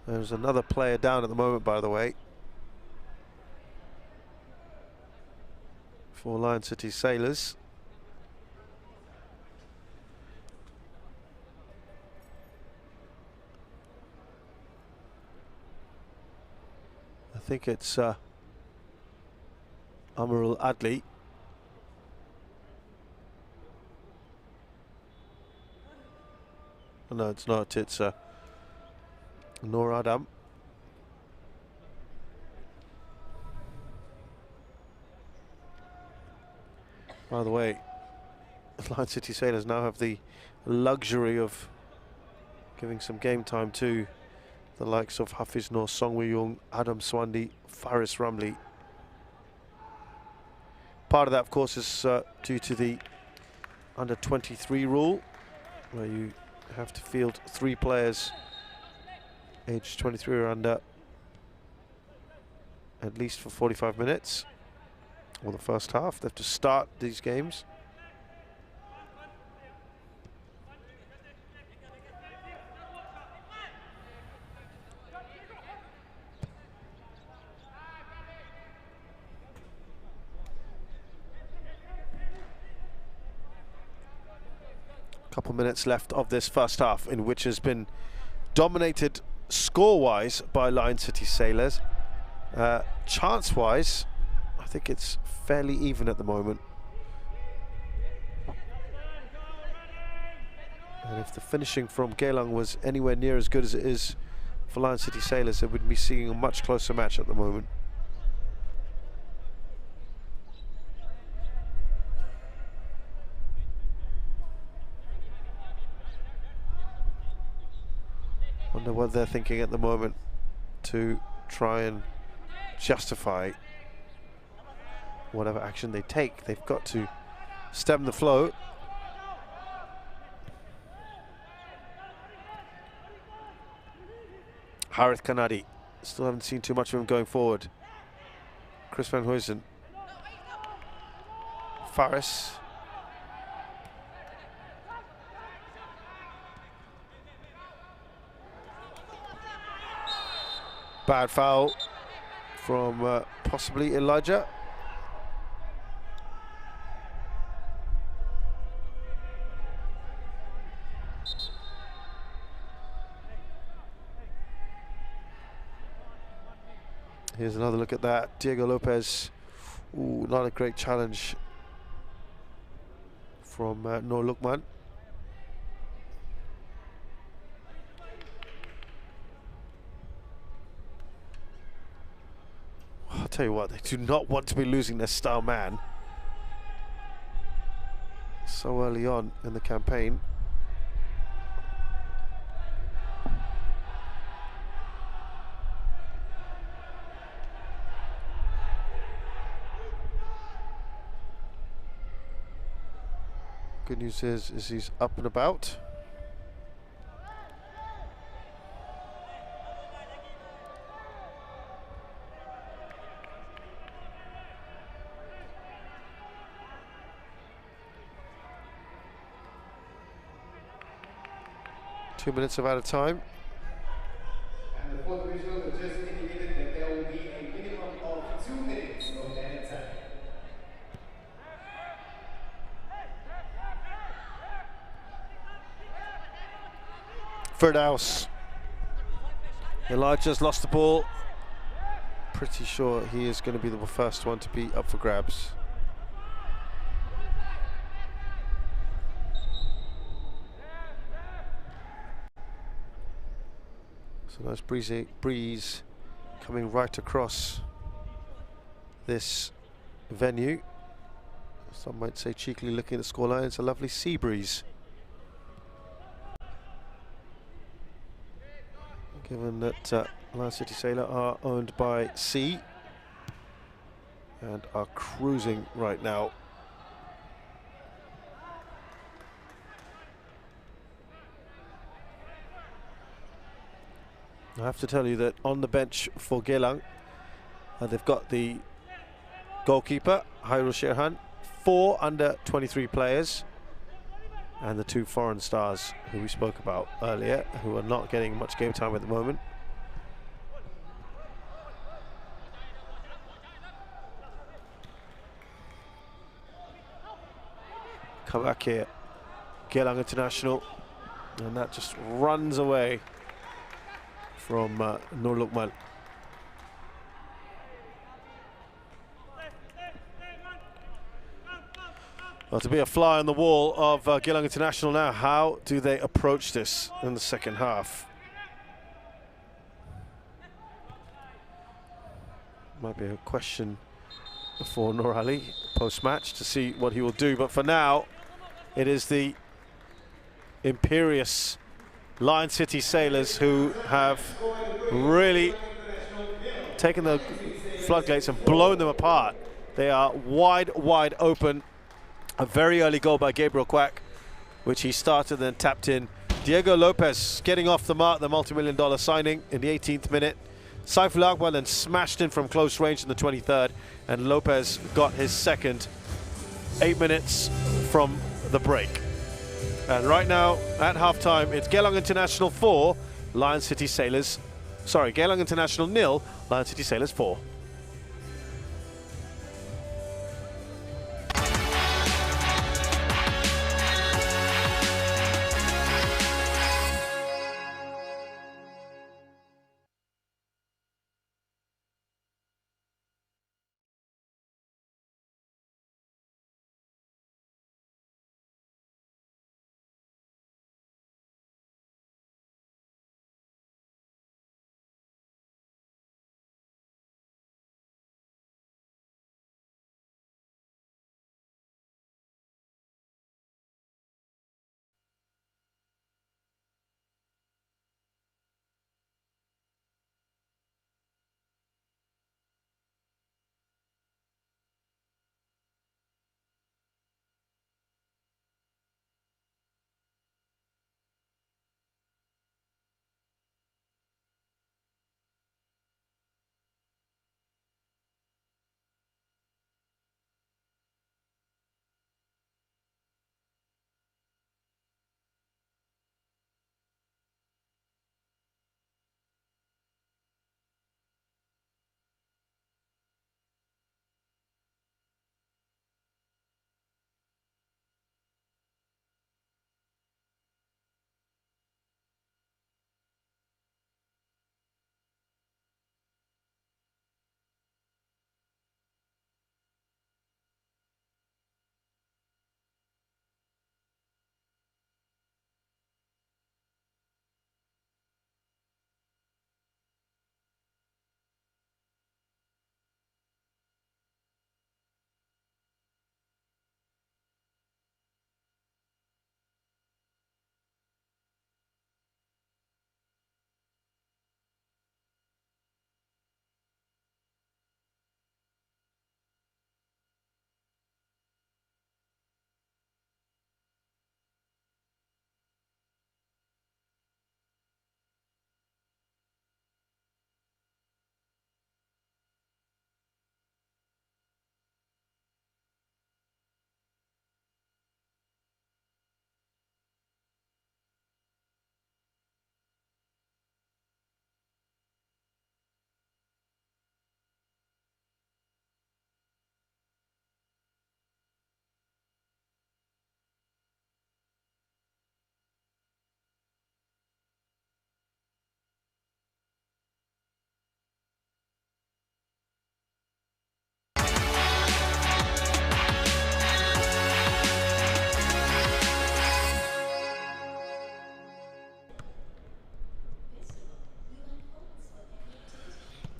There's another player down at the moment, by the way, for Lion City Sailors. I think it's Amarul Adli. No, it's not. It's Noor Adam. By the way, Lion City Sailors now have the luxury of giving some game time to the likes of Hafiz Noor, Song Woo-young, Adam Swandi, Faris Ramli. Part of that, of course, is due to the under-23 rule, where you have to field 3 players aged 23 or under at least for 45 minutes, or the first half. They have to start these games. Couple minutes left of this first half, in which has been dominated score-wise by Lion City Sailors. Chance-wise, I think it's fairly even at the moment. And if the finishing from Geylang was anywhere near as good as it is for Lion City Sailors, they would be seeing a much closer match at the moment. Wonder what they're thinking at the moment to try and justify whatever action they take. They've got to stem the flow. Harith Kanadi, still haven't seen too much of him going forward. Chris van Huysen. Faris. Bad foul from possibly Elijah. Here's another look at that. Diego Lopez. Ooh, not a great challenge from Noor Lukman. I'll tell you what, they do not want to be losing their star man so early on in the campaign. Good news is he's up and about. Two minutes of out of time. And the fourth visual has just indicated that there will be a minimum of 2 minutes of added time. Firdaus. Elijah's lost the ball. Pretty sure he is going to be the first one to be up for grabs. So nice breeze coming right across this venue. Some might say cheekily looking at the scoreline, it's a lovely sea breeze. Given that Lion City Sailor are owned by Sea and are cruising right now. I have to tell you that on the bench for Geylang, they've got the goalkeeper, Hairul Sherhan, 4 under 23 players, and the 2 foreign stars who we spoke about earlier, who are not getting much game time at the moment. Come back here, Geylang International, and that just runs away from Noor Lukman. Well, to be a fly on the wall of Geylang International now, how do they approach this in the second half? Might be a question for Noor Ali post-match to see what he will do, but for now, it is the imperious Lion City Sailors who have really taken the floodgates and blown them apart. They are wide open. A very early goal by Gabriel Quack, which he started and then tapped in. Diego Lopez getting off the mark, the multi-million-dollar signing in the 18th minute. Saiful Akbar then smashed in from close range in the 23rd, and Lopez got his second 8 minutes from the break. And right now, at half-time, it's Geylang International 4, Lion City Sailors... Sorry, Geylang International 0, Lion City Sailors 4.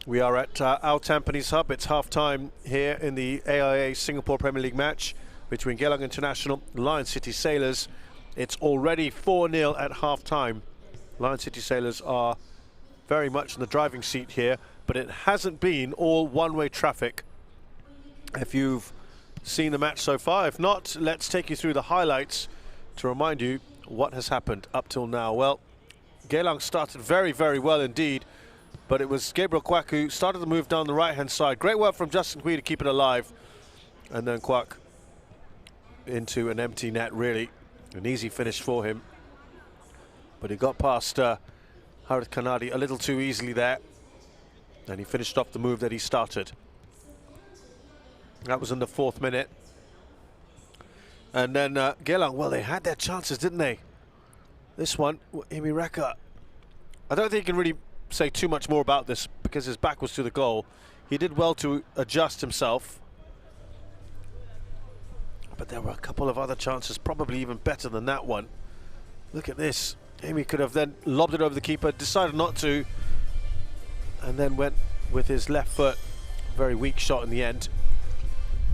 We are at our Tampines Hub. It's half-time here in the AIA Singapore Premier League match between Geylang International and Lion City Sailors. It's already 4-0 at half-time. Lion City Sailors are very much in the driving seat here, but it hasn't been all one-way traffic. If you've seen the match so far, if not, let's take you through the highlights to remind you what has happened up till now. Well, Geylang started very, very well indeed, but it was Gabriel Kwak who started the move down the right-hand side. Great work from Justin Hui to keep it alive. And then Kwak into an empty net, really. An easy finish for him. But he got past Harith Kanadi a little too easily there. And he finished off the move that he started. That was in the 4th minute. And then Geylang, well, they had their chances, didn't they? This one, Imi Reka. I don't think you can really say too much more about this because his back was to the goal. He did well to adjust himself. But there were a couple of other chances, probably even better than that one. Look at this. Amy could have then lobbed it over the keeper, decided not to, and then went with his left foot. Very weak shot in the end.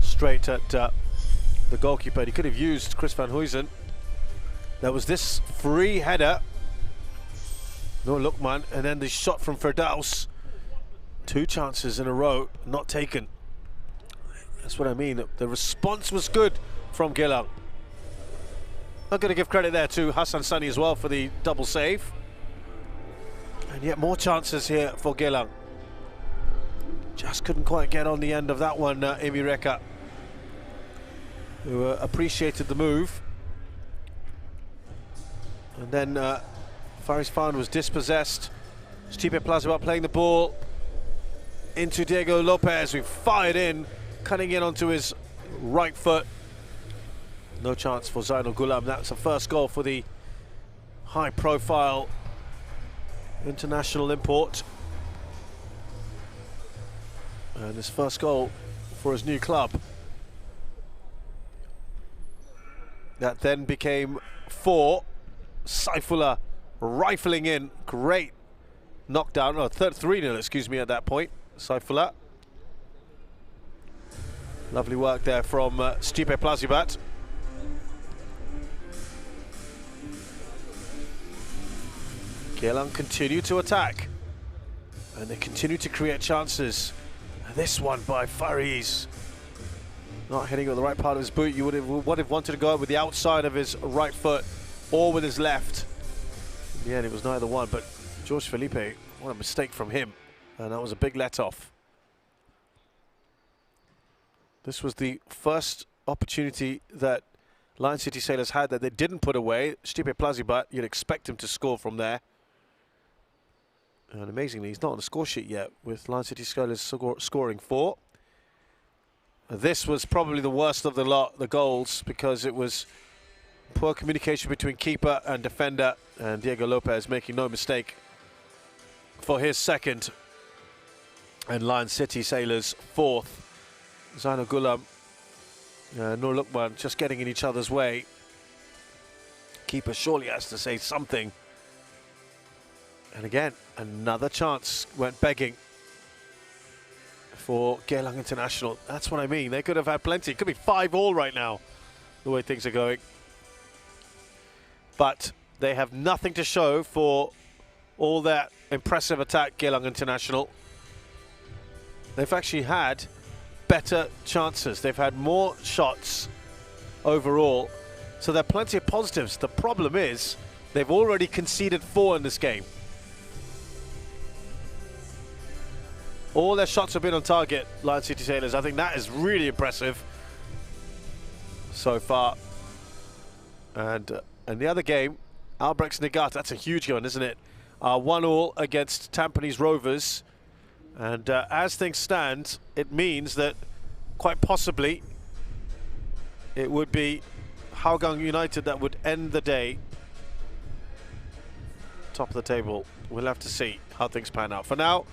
Straight at the goalkeeper. He could have used Chris van Huysen. There was this free header. No Lukman, and then the shot from Firdaus. 2 chances in a row, not taken. That's what I mean. The response was good from Geylang. Not going to give credit there to Hassan Sani as well for the double save. And yet more chances here for Geylang. Just couldn't quite get on the end of that one, Emi Reka, who appreciated the move. And then Faris Fan was dispossessed. Stipe Plazibat playing the ball into Diego Lopez, who fired in, cutting in onto his right foot. No chance for Zainul Ghulam. That's the first goal for the high-profile international import. And his first goal for his new club. That then became 4. Saifullah rifling in, great knockdown, 3-0, excuse me, at that point. Saifullah. Lovely work there from Stipe Plazibat. Geylang continue to attack, and they continue to create chances. This one by Faris, not hitting with the right part of his boot. You would have wanted to go with the outside of his right foot or with his left. In the end, it was neither one, but George Felipe, what a mistake from him. And that was a big let-off. This was the first opportunity that Lion City Sailors had that they didn't put away. Stipe Plazibat, you'd expect him to score from there. And amazingly, he's not on the score sheet yet, with Lion City Sailors scoring 4. This was probably the worst of the lot, the goals, because it was poor communication between keeper and defender, and Diego Lopez making no mistake for his 2nd, and Lion City Sailors 4th. Zainul Ghulam, Nur Lukman just getting in each other's way. Keeper surely has to say something. And again, another chance went begging for Geylang International. That's what I mean. They could have had plenty. It could be 5-all right now, the way things are going. But they have nothing to show for all that impressive attack, Geylang International. They've actually had better chances. They've had more shots overall. So there are plenty of positives. The problem is they've already conceded 4 in this game. All their shots have been on target, Lion City Sailors. I think that is really impressive so far. And the other game, Albrechts Negat, that's a huge one, isn't it? 1-1 against Tampines Rovers. And as things stand, it means that quite possibly it would be Hougang United that would end the day top of the table. We'll have to see how things pan out. For now,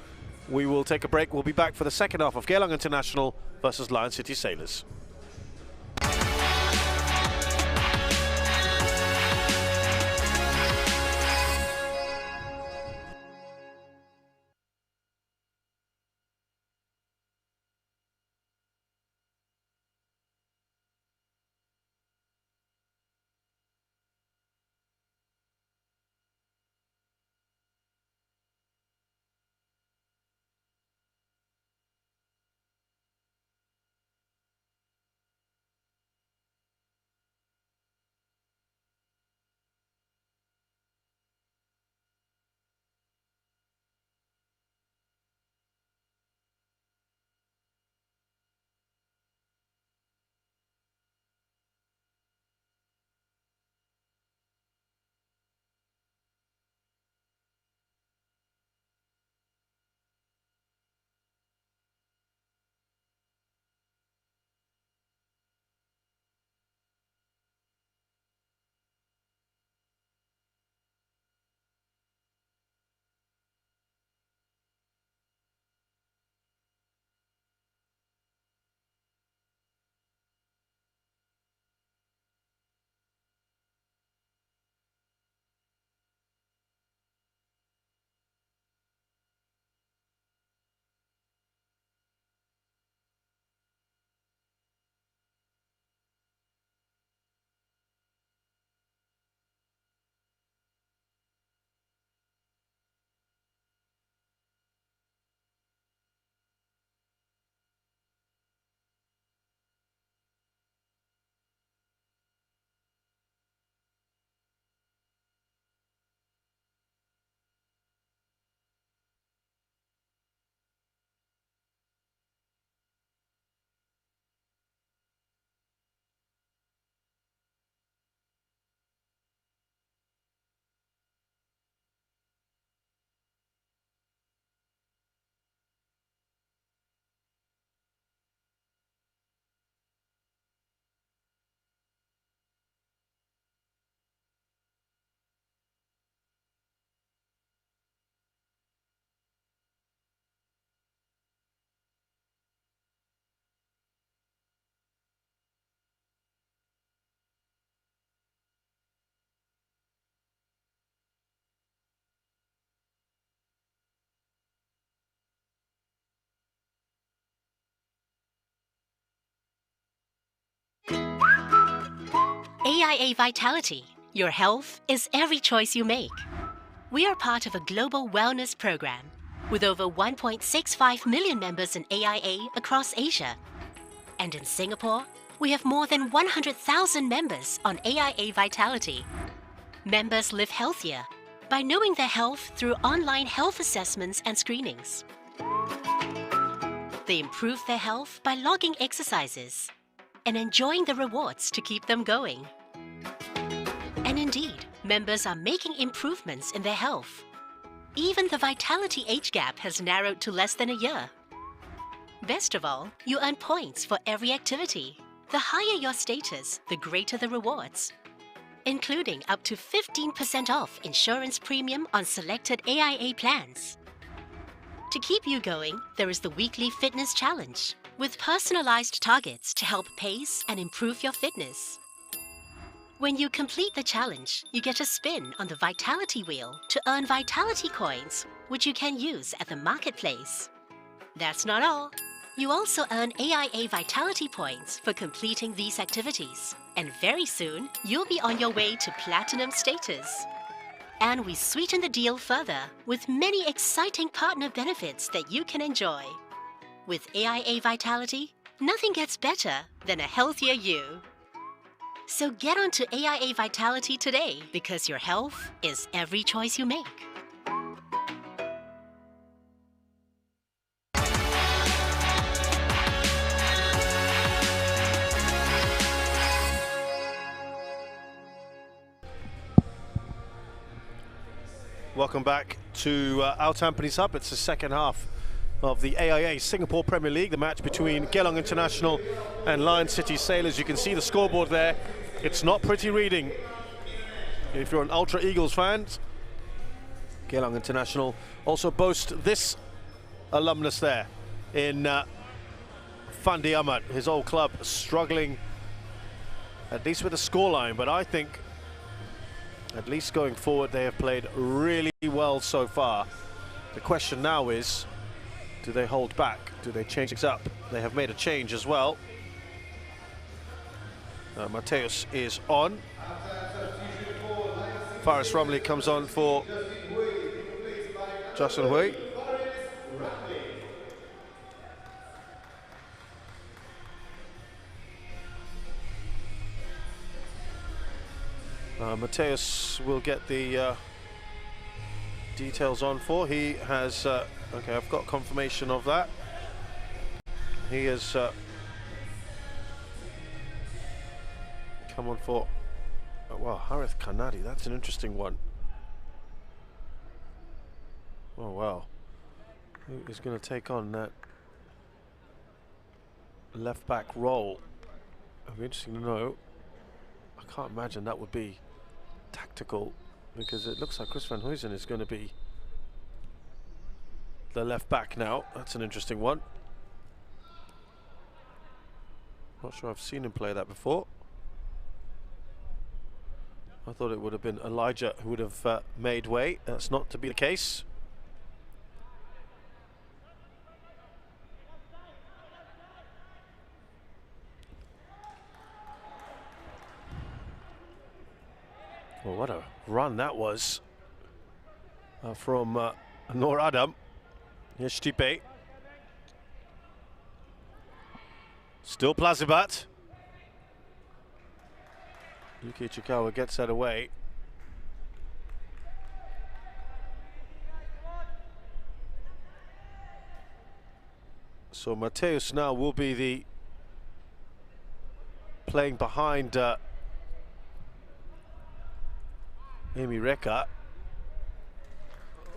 we will take a break. We'll be back for the second half of Geylang International versus Lion City Sailors. AIA Vitality. Your health is every choice you make. We are part of a global wellness program with over 1.65 million members in AIA across Asia. And in Singapore, we have more than 100,000 members on AIA Vitality. Members live healthier by knowing their health through online health assessments and screenings. They improve their health by logging exercises and enjoying the rewards to keep them going. And indeed, members are making improvements in their health. Even the vitality age gap has narrowed to less than a year. Best of all, you earn points for every activity. The higher your status, the greater the rewards, including up to 15% off insurance premium on selected AIA plans. To keep you going, there is the weekly fitness challenge with personalized targets to help pace and improve your fitness. When you complete the challenge, you get a spin on the Vitality Wheel to earn Vitality Coins, which you can use at the marketplace. That's not all. You also earn AIA Vitality Points for completing these activities. And very soon, you'll be on your way to Platinum status. And we sweeten the deal further with many exciting partner benefits that you can enjoy. With AIA Vitality, nothing gets better than a healthier you. So get onto AIA Vitality today because your health is every choice you make. Welcome back to our Tampines Hub. It's the second half of the AIA Singapore Premier League, the match between Geylang International and Lion City Sailors. You can see the scoreboard there. It's not pretty reading. If you're an Ultra Eagles fan, Geylang International also boasts this alumnus there in Fandi Ahmad, his old club, struggling at least with the scoreline, but I think at least going forward they have played really well so far. The question now is, do they hold back? Do they change things up? They have made a change as well. Mateus is on. Faris Rumley comes on for Justin Hui. Mateus will get the details on for. He has, okay, I've got confirmation of that. He has come on for, wow, Harith Kanadi, that's an interesting one. Oh, wow. Who is going to take on that left back role? It'll be interesting to know. I can't imagine that would be tactical, because it looks like Chris van Huysen is going to be the left back now. That's an interesting one. Not sure I've seen him play that before. I thought it would have been Elijah who would have made way. That's not to be the case. Well, what a run that was from Noor Adam. Here's Stipe. Still Plazibat. Yuki Chikawa gets that away. So Mateus now will be the playing behind Amy Reka.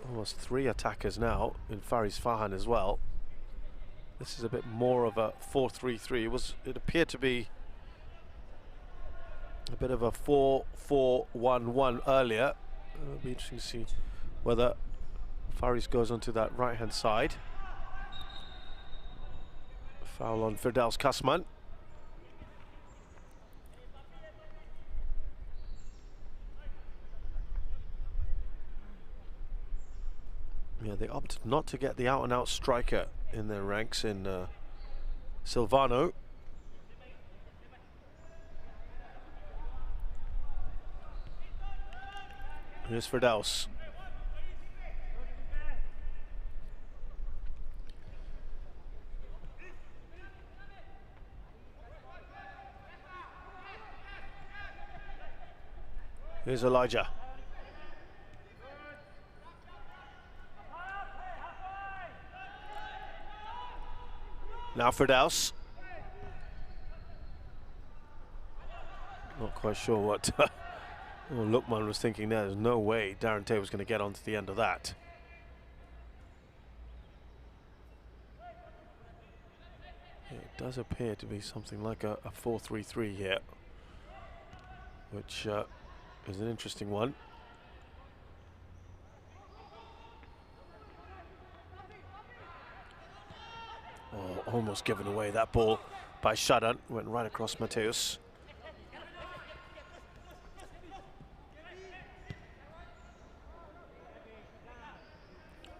Almost three attackers now in Faris Fahan as well. This is a bit more of a 4-3-3. It appeared to be a bit of a 4-4-1-1 earlier. It'll be interesting to see whether Faris goes onto that right hand side. Foul on Firdaus Kasman. Yeah, they opted not to get the out-and-out striker in their ranks in Silvano. Here's Firdaus. Here's Elijah. Now Firdaus. Not quite sure what Lukman was thinking there. There's no way Darren Tay was going to get onto the end of that. It does appear to be something like a 4-3-3 here, which is an interesting one. Oh, almost given away that ball by Shadan. Went right across Mateus.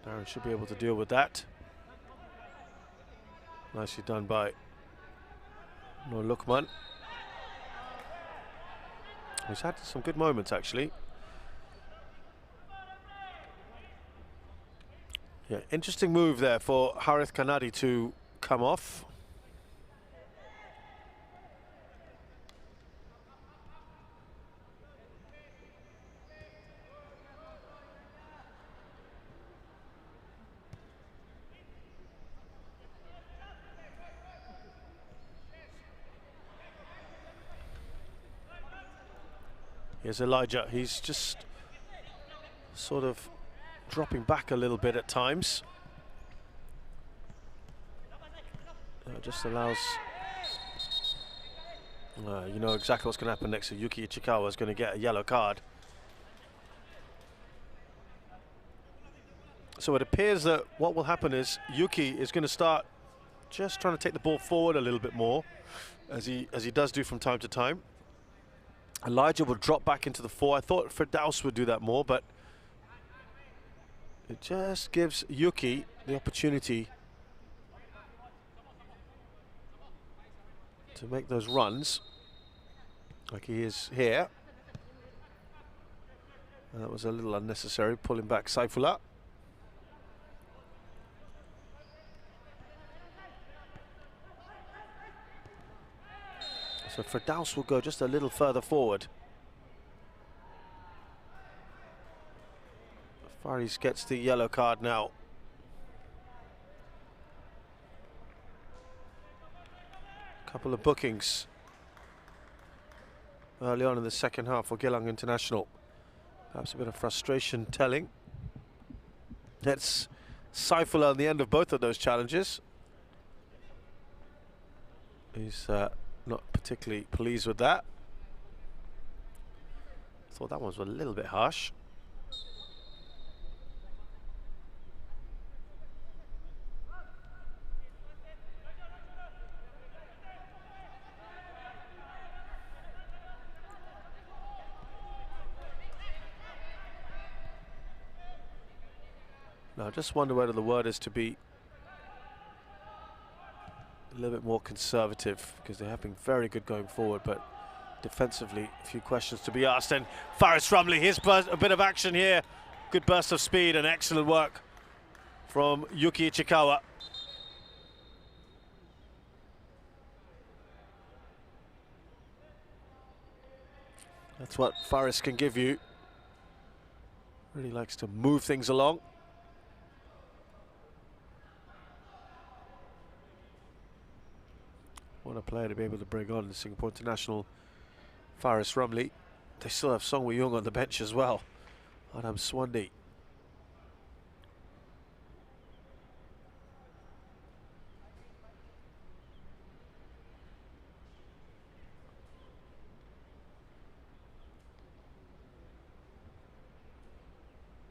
Darren should be able to deal with that. Nicely done by Nur Lukman. He's had some good moments actually. Yeah, interesting move there for Harith Kanadi to come off. Here's Elijah. He's just sort of dropping back a little bit at times. Just allows... you know exactly what's going to happen next. So Yuki Ichikawa is going to get a yellow card. So it appears that what will happen is Yuki is going to start just trying to take the ball forward a little bit more, as he does do from time to time. Elijah will drop back into the 4. I thought Firdaus would do that more, but it just gives Yuki the opportunity to make those runs like he is here. And that was a little unnecessary, pulling back Saifullah. So Firdaus will go just a little further forward. Faris gets the yellow card now. Couple of bookings early on in the second half for Geylang International. Perhaps a bit of frustration telling. That's Saifullah on the end of both of those challenges. He's not particularly pleased with that. Thought that one was a little bit harsh. Now I just wonder whether the word is to be a little bit more conservative, because they have been very good going forward, but defensively a few questions to be asked. And Faris Rumley, here's a bit of action here. Good burst of speed and excellent work from Yuki Ichikawa. That's what Faris can give you. Really likes to move things along. What a player to be able to bring on in Singapore International, Faris Rumley. They still have Song Woo-young on the bench as well. Adam Swandi.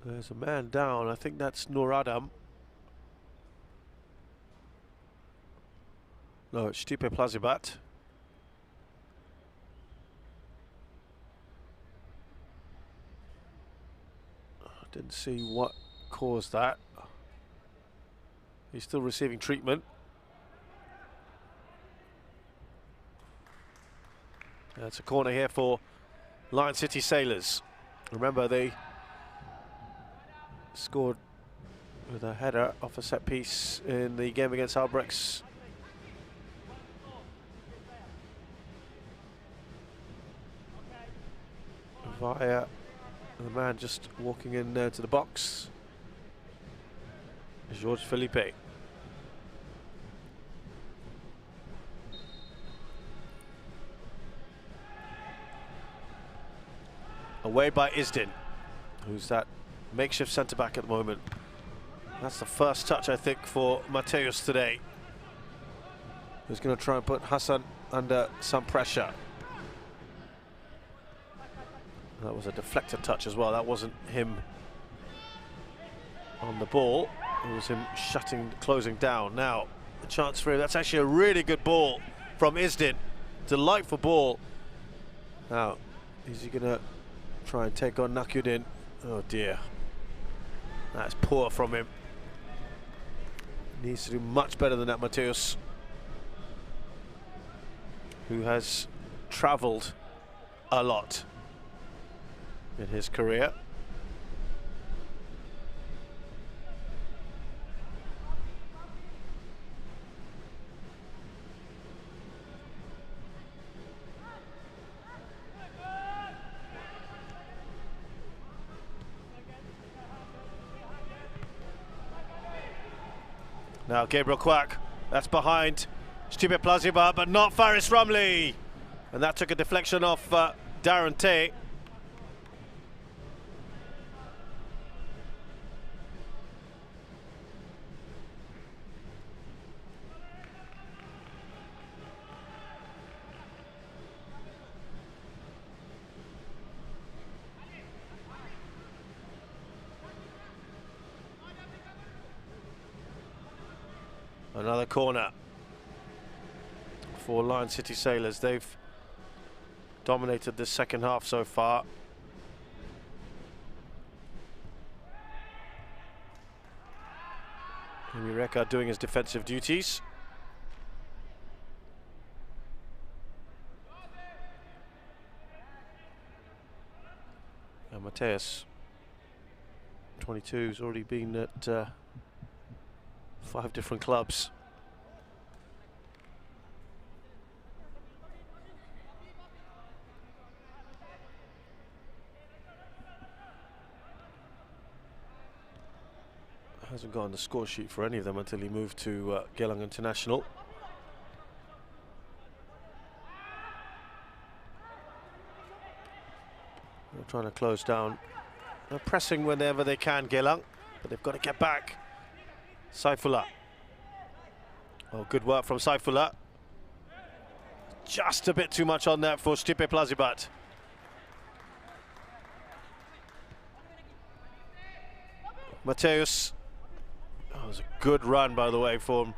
There's a man down. I think that's Nur Adam. No, it's Stipe Plazibat. Didn't see what caused that. He's still receiving treatment. That's a corner here for Lion City Sailors. Remember, they scored with a header off a set piece in the game against Albrechts. Via the man just walking in to the box, George Felipe. Away by Isdin, who's that makeshift centre-back at the moment. That's the first touch, I think, for Mateus today, who's going to try and put Hassan under some pressure. That was a deflected touch as well. That wasn't him on the ball. It was him closing down. Now, a chance for him. That's actually a really good ball from Isdin. Delightful ball. Now, is he going to try and take on Nakyudin? Oh dear. That's poor from him. Needs to do much better than that, Mateus, who has travelled a lot in his career. Now Gabriel Quack, that's behind Stupid Plaziba, but not Faris Rumley. And that took a deflection off Darren Tay. Another corner for Lion City Sailors. They've dominated this second half so far. Mireka doing his defensive duties. And Mateus, 22, has already been at 5 different clubs. Hasn't got on the score sheet for any of them until he moved to Geylang International. They're trying to close down. They're pressing whenever they can, Geylang, but they've got to get back. Saifullah. Oh, good work from Saifullah. Just a bit too much on that for Stipe Plazibat. Mateus. Oh, it was a good run, by the way, from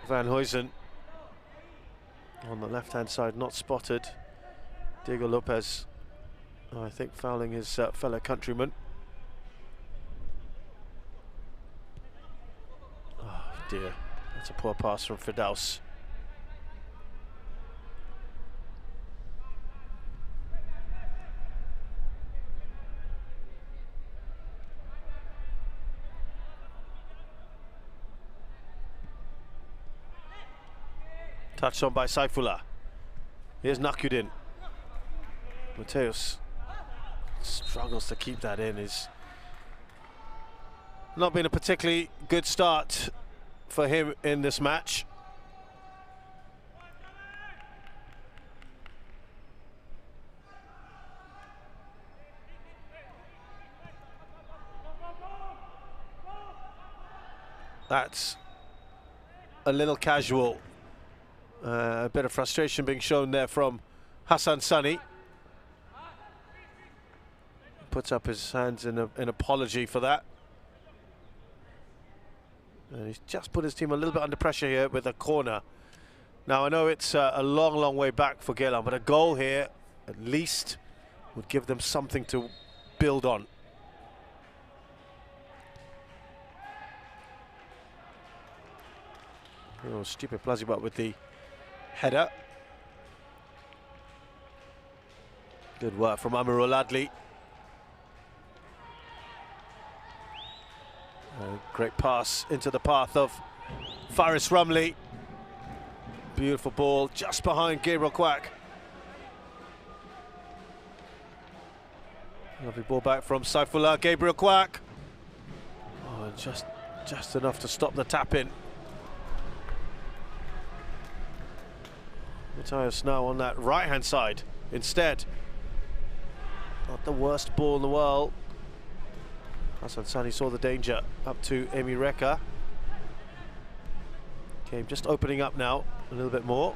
Van Huysen. On the left-hand side, not spotted. Diego Lopez, I think, fouling his fellow countryman. Oh dear, that's a poor pass from Firdaus. Touched on by Saifullah. Here's Nakyudin. Mateus struggles to keep that in. It's not been a particularly good start for him in this match. That's a little casual. A bit of frustration being shown there from Hassan Sani. Puts up his hands in an apology for that. And he's just put his team a little bit under pressure here with a corner. Now I know it's a long, long way back for Geylang, but a goal here at least would give them something to build on. Oh, stupid Plazibat with the header. Good work from Amirul Adli. A great pass into the path of Faris Rumley. Beautiful ball just behind Gabriel Quack. Lovely ball back from Saifullah. Gabriel Quack. Oh, just enough to stop the tap-in. Matthias now on that right-hand side instead. Not the worst ball in the world. Hassan Sani saw the danger. Up to Emi Reka. Game just opening up now a little bit more.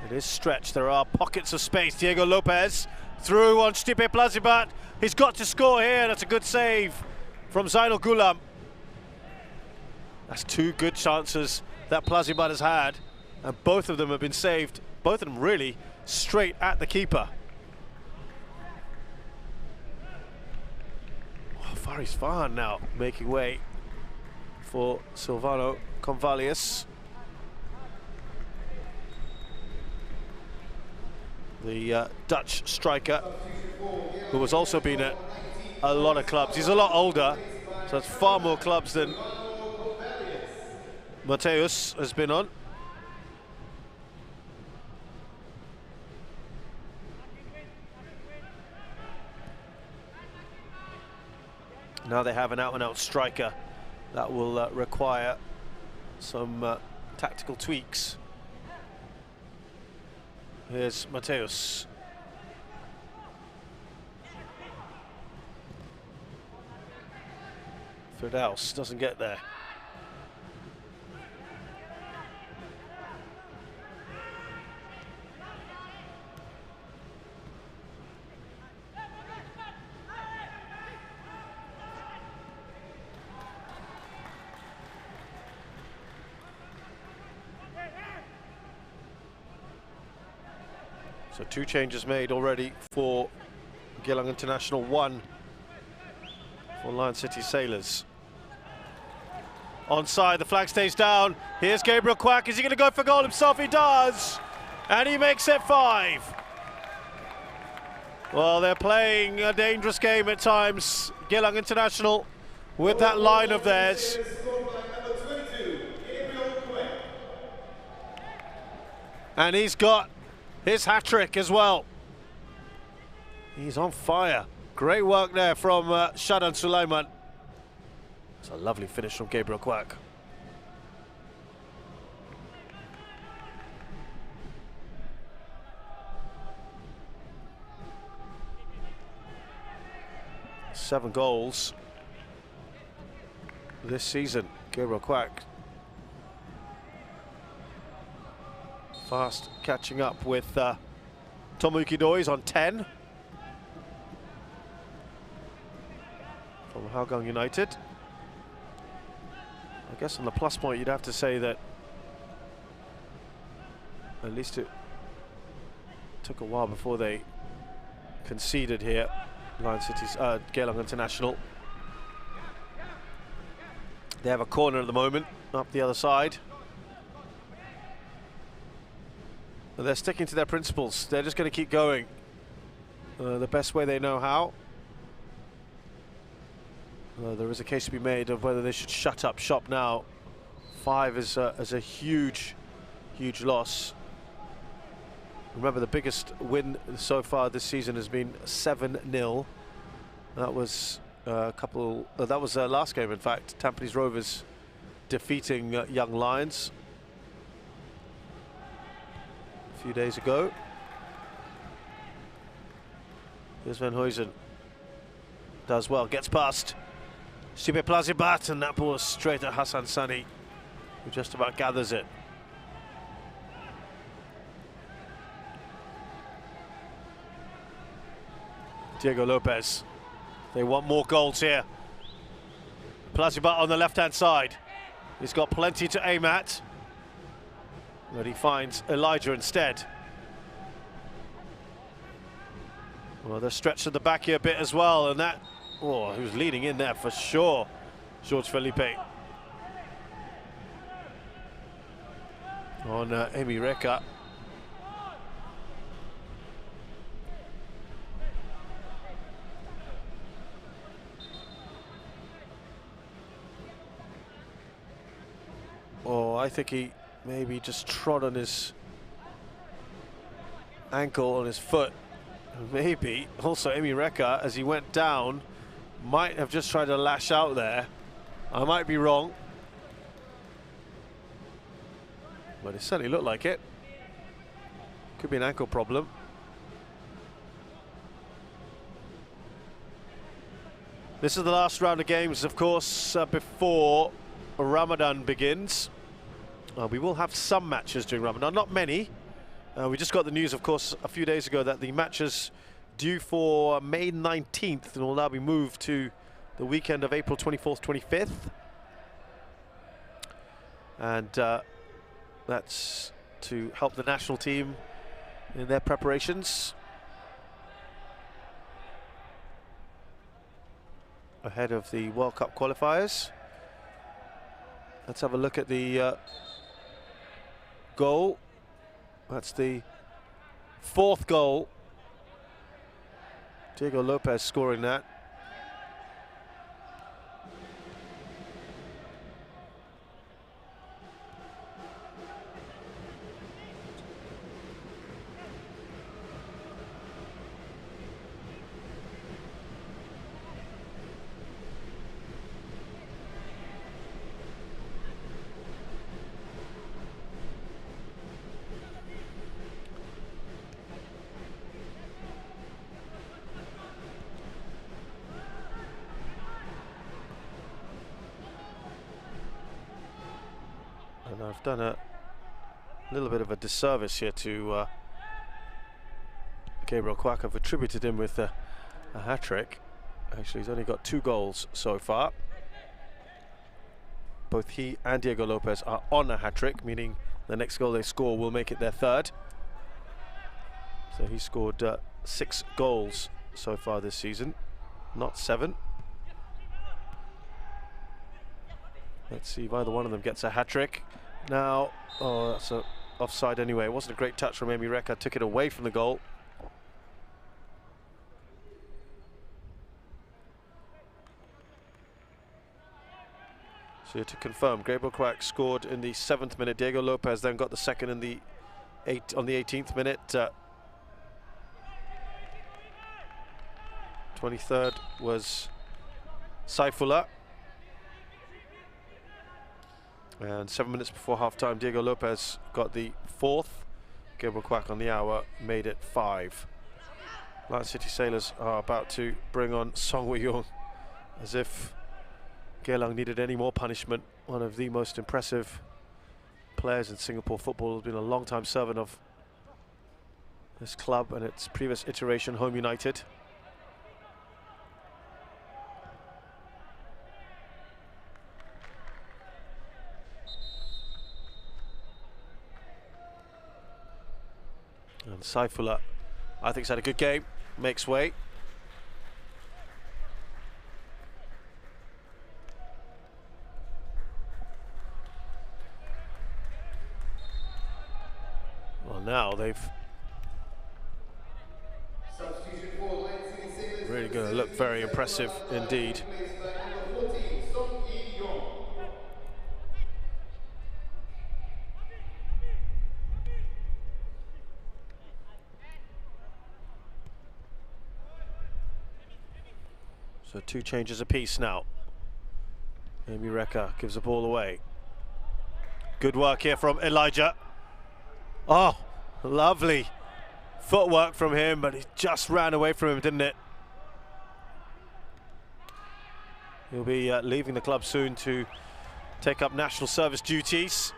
It is stretched. There are pockets of space. Diego Lopez through on Stipe Plazibat. He's got to score here. That's a good save from Zainul Gulam. That's two good chances that Plazibat has had, and both of them have been saved. Both of them really straight at the keeper. Oh, Faris Farhan now making way for Silvano Convalius. The Dutch striker, who has also been at a lot of clubs. He's a lot older, so it's far more clubs than Mateus has been on. Now they have an out-and-out striker that will require some tactical tweaks. Here's Mateus. Firdaus doesn't get there. So two changes made already for Geylang International, one for Lion City Sailors. Onside, the flag stays down. Here's Gabriel Quack. Is he going to go for goal himself? He does. And he makes it 5. Well, they're playing a dangerous game at times, Geylang International, with that line of theirs. And he's got his hat-trick as well. He's on fire. Great work there from Shadan Sulaiman. It's a lovely finish from Gabriel Quack. Seven goals this season, Gabriel Quack. Fast catching up with Tomoyuki Doi. He's on 10 from Hougang United. I guess on the plus point you'd have to say that at least it took a while before they conceded here. Lion City's Geylang International. They have a corner at the moment up the other side. But they're sticking to their principles. They're just going to keep going the best way they know how. There is a case to be made of whether they should shut up shop now. 5 is a huge, huge loss. Remember, the biggest win so far this season has been 7-0. That was that was their last game, in fact. Tampines Rovers defeating Young Lions a few days ago. Here's Van Huysen. Does well, gets past Stipe Plazibat, and that ball is straight at Hassan Sani, who just about gathers it. Diego Lopez. They want more goals here. Plazibat on the left-hand side. He's got plenty to aim at, but he finds Elijah instead. Well, they're stretched at the back here a bit as well, and that, oh, he was leading in there for sure, George Felipe. On Emi Reka. I think he maybe just trod on his ankle, on his foot. Maybe also Emi Reka, as he went down, might have just tried to lash out there. I might be wrong, but it certainly looked like it. Could be an ankle problem. This is the last round of games, of course, before Ramadan begins. We will have some matches during Ramadan, not many. We just got the news, of course, a few days ago that the matches due for May 19th will now be moved to the weekend of April 24th, 25th. And that's to help the national team in their preparations ahead of the World Cup qualifiers. Let's have a look at the goal. That's the 4th goal. Diego Lopez scoring that. And I've done a little bit of a disservice here to Gabriel Kwak. I've attributed him with a hat-trick. Actually, he's only got 2 goals so far. Both he and Diego Lopez are on a hat-trick, meaning the next goal they score will make it their 3rd. So he scored 6 goals so far this season, not 7. Let's see if either one of them gets a hat-trick. Now, oh, that's a offside anyway. It wasn't a great touch from Emi Reka, took it away from the goal. So to confirm, Gabriel Kwak scored in the 7th minute. Diego Lopez then got the 2nd in the 18th minute. 23rd was Saifullah. And 7 minutes before half-time, Diego Lopez got the 4th. Gabriel Kwak on the hour made it 5. Lion City Sailors are about to bring on Song Woo-young, as if Geylang needed any more punishment. One of the most impressive players in Singapore football, has been a long-time servant of this club and its previous iteration, Home United. And Saifullah, I think, he's had a good game, makes way. Well, now they've really going to look very impressive indeed. So 2 changes apiece now. Emi Reka gives the ball away. Good work here from Elijah. Oh, lovely footwork from him, but he just ran away from him, didn't it? He'll be leaving the club soon to take up national service duties.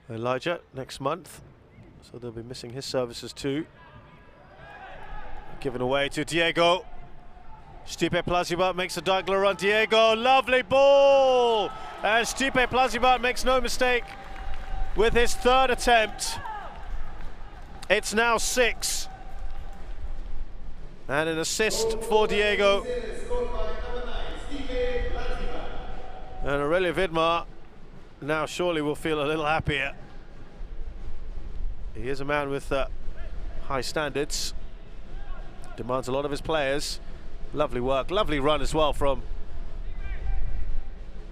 Elijah next month, so they'll be missing his services too. Given away to Diego. Stipe Plazibat makes a diagonal run. Diego, lovely ball! And Stipe Plazibat makes no mistake with his 3rd attempt. It's now 6. And an assist for Diego. And Aurelio Vidmar now surely will feel a little happier. He is a man with high standards. Demands a lot of his players. Lovely work, lovely run as well from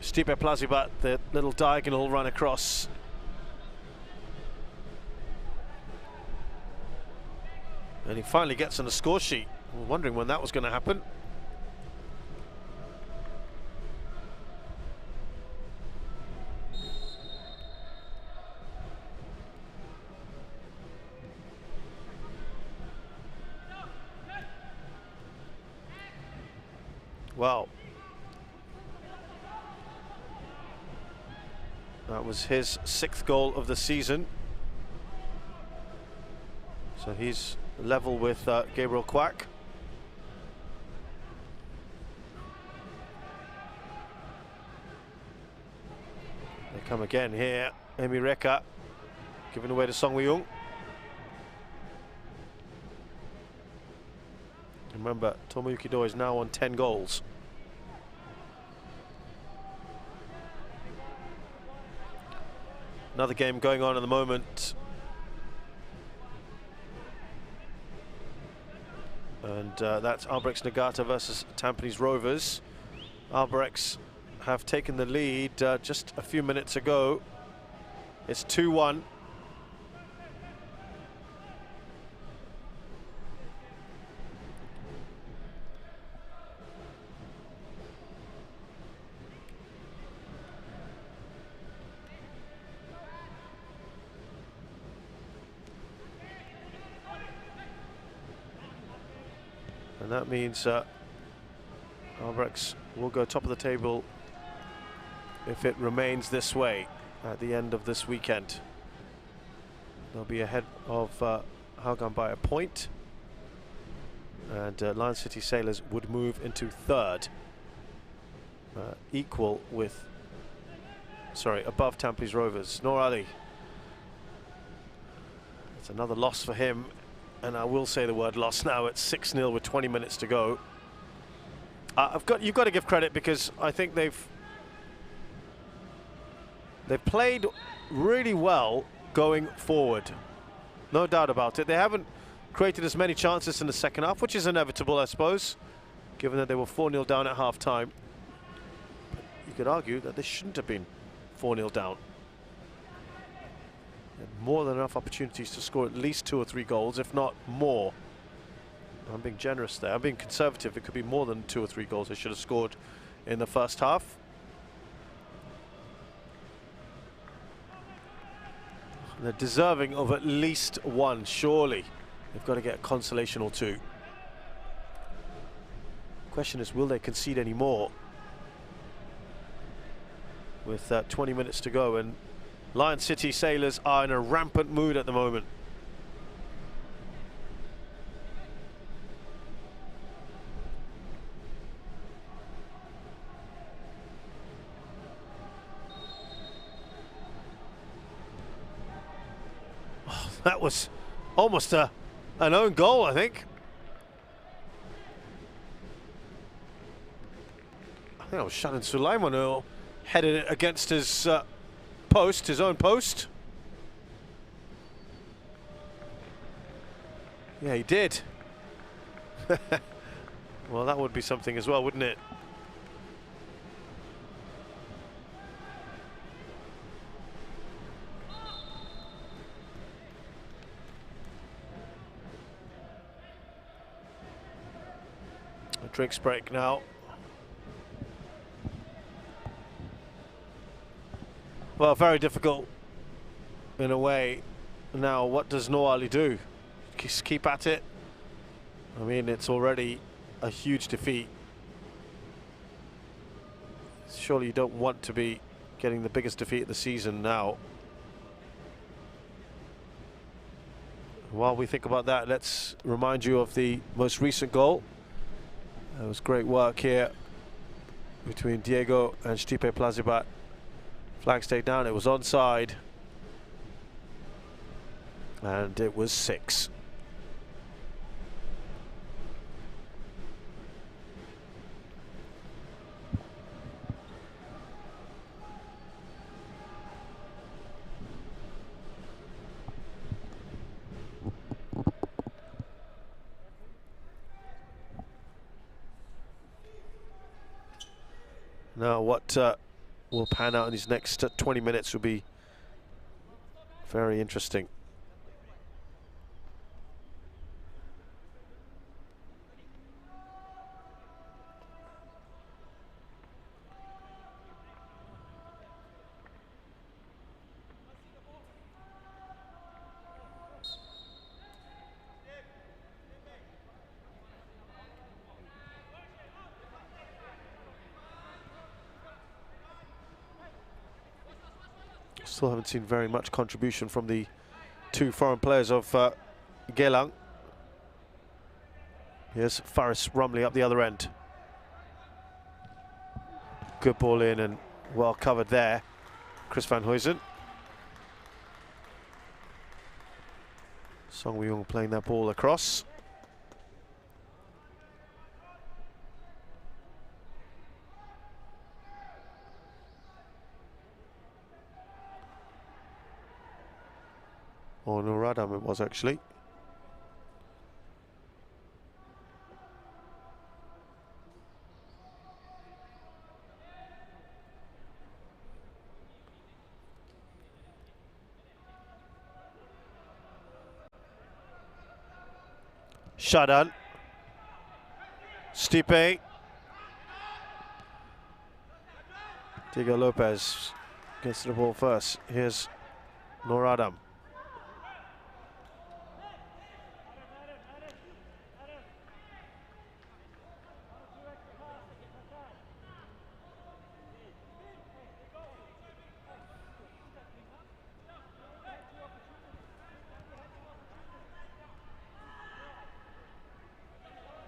Stipe Plazibat, the little diagonal run across. And he finally gets on the score sheet. We're wondering when that was going to happen. Well, that was his 6th goal of the season. So he's level with Gabriel Quack. They come again here. Emi Reka giving away to Song Wei-Ung. Remember, Tomoyuki Do is now on 10 goals. Another game going on at the moment. And that's Albrechts Nagata versus Tampines Rovers. Albrechts have taken the lead just a few minutes ago. It's 2-1. And that means Albrechts will go top of the table if it remains this way at the end of this weekend. They'll be ahead of Haugan by a point, and Lion City Sailors would move into 3rd, equal with, above Tampines Rovers. Noor Ali, it's another loss for him. And I will say the word loss now. It's 6-0 with 20 minutes to go. You've got to give credit, because I think they've played really well going forward. No doubt about it. They haven't created as many chances in the second half, which is inevitable, I suppose, given that they were 4-0 down at half-time. But you could argue that they shouldn't have been 4-0 down. More than enough opportunities to score at least 2 or 3 goals, if not more. I'm being generous there. I'm being conservative. It could be more than 2 or 3 goals they should have scored in the first half. They're deserving of at least 1, surely. They've got to get a consolation or 2. Question is, will they concede any more? With 20 minutes to go, and Lion City Sailors are in a rampant mood at the moment. Oh, that was almost an own goal, I think. I think it was Shannon Sulaiman who headed it against his post, his own post. Yeah, he did. Well, that would be something as well, wouldn't it? A drinks break now. Well, very difficult in a way. Now, what does Noor Ali do? Just keep at it? I mean, it's already a huge defeat. Surely you don't want to be getting the biggest defeat of the season now. While we think about that, let's remind you of the most recent goal. It was great work here between Diego and Stipe Plazibat. Flag stayed down, it was onside, and it was 6. Now what will pan out in these next 20 minutes will be very interesting. Still haven't seen very much contribution from the two foreign players of Geylang. Here's Faris Rumley up the other end. Good ball in and well covered there. Chris van Huysen. Song Woo-young playing that ball across. Or Nuradam it was actually. Shadan. Stipe. Diego Lopez gets the ball first. Here's Nuradam.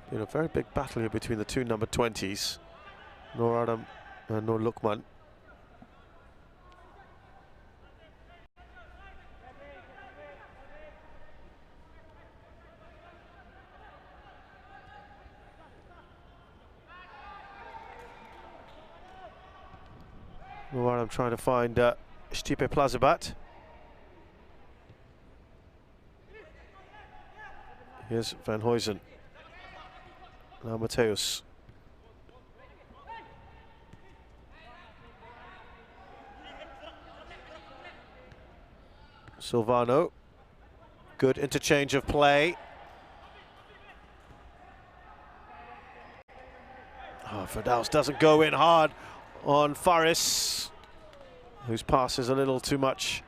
Been a very big battle here between the two number 20s, Nuradam and Nur Lukman. Nuradam trying to find Stipe Plazibat. Here's Van Huysen. Now Mateus. Silvano. Good interchange of play. Oh, Firdaus doesn't go in hard on Faris, whose pass is a little too much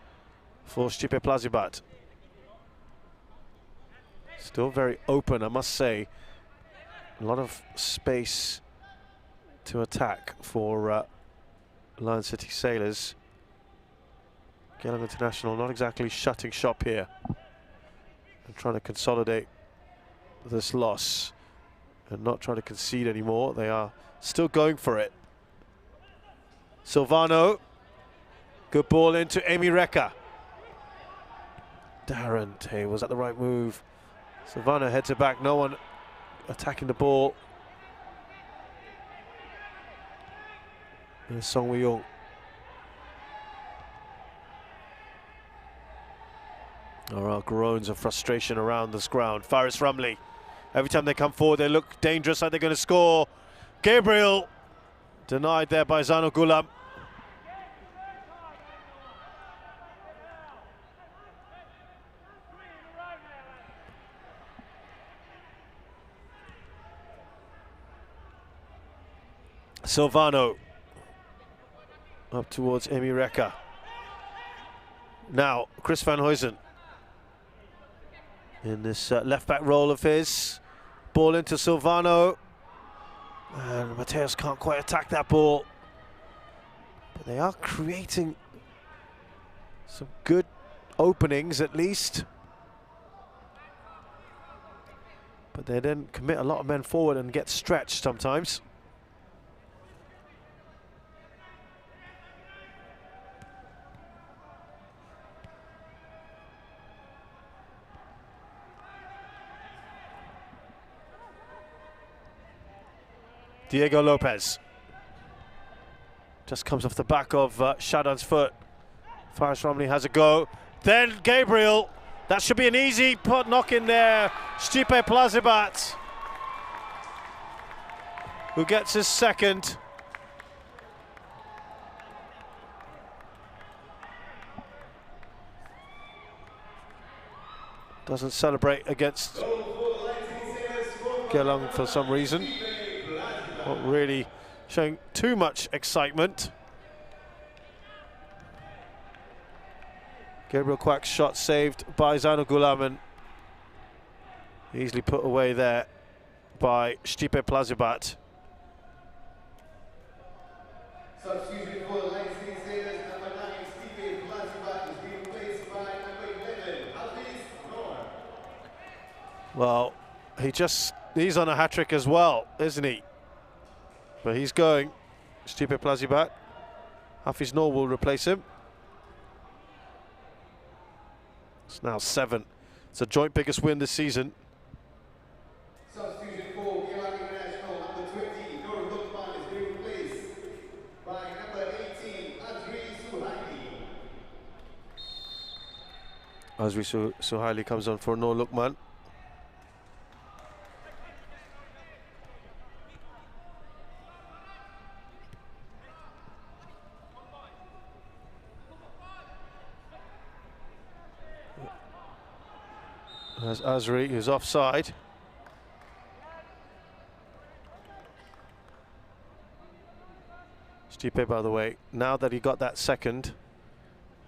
for Stipe Plazibat. Still very open, I must say. A lot of space to attack for Lion City Sailors. Geylang International not exactly shutting shop here and trying to consolidate this loss and not trying to concede anymore. They are still going for it. Silvano, good ball into Amy Reka. Darren, was that the right move? Silvano heads it back, no one attacking the ball. Here's Song Woo-young. There are groans of frustration around this ground. Faris Rumley. Every time they come forward, they look dangerous, like they're going to score. Gabriel denied there by Zano Gulam. Silvano up towards Amy Reka. Now Chris van Huysen in this left back role of his. Ball into Silvano, and Mateus can't quite attack that ball, but they are creating some good openings at least, but they then commit a lot of men forward and get stretched sometimes. Diego Lopez just comes off the back of Shadan's foot. Faris Rumley has a go. Then Gabriel, that should be an easy knock in there. Stipe Plazibat, who gets his second. Doesn't celebrate against Geylang for some reason. Not really showing too much excitement. Gabriel Quack's shot saved by Zainul Ghulam and easily put away there by Stipe Plazibat. Substitution for the Lightning Sailors, number 9, Stipe Plazibat, is being replaced by number 11, Hafiz Noor. Well, he's on a hat-trick as well, isn't he? But he's going. Stipe Plazibat. Hafiz Noor will replace him. It's now 7. It's a joint biggest win this season. Substitution for Geylang International, number 20, Nur Lukman, is being replaced by number 18, Azri Suhaili. Azri Suhaili comes on for Nur Lukman. There's Azri, who's offside. Stipe, by the way, now that he got that second,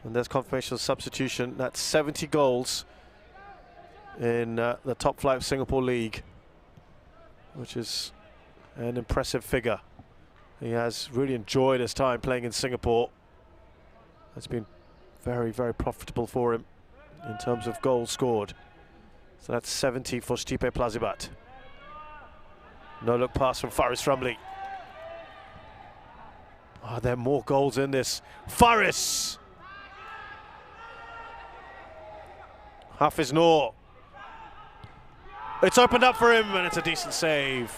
and there's confirmation of substitution, that's 70 goals in the top flight of Singapore League, which is an impressive figure. He has really enjoyed his time playing in Singapore. It's been very, very profitable for him in terms of goals scored. So that's 70 for Stipe Plazibat. No look pass from Faris Ramli. Are there more goals in this? Faris! Hafiz Noor. It's opened up for him and it's a decent save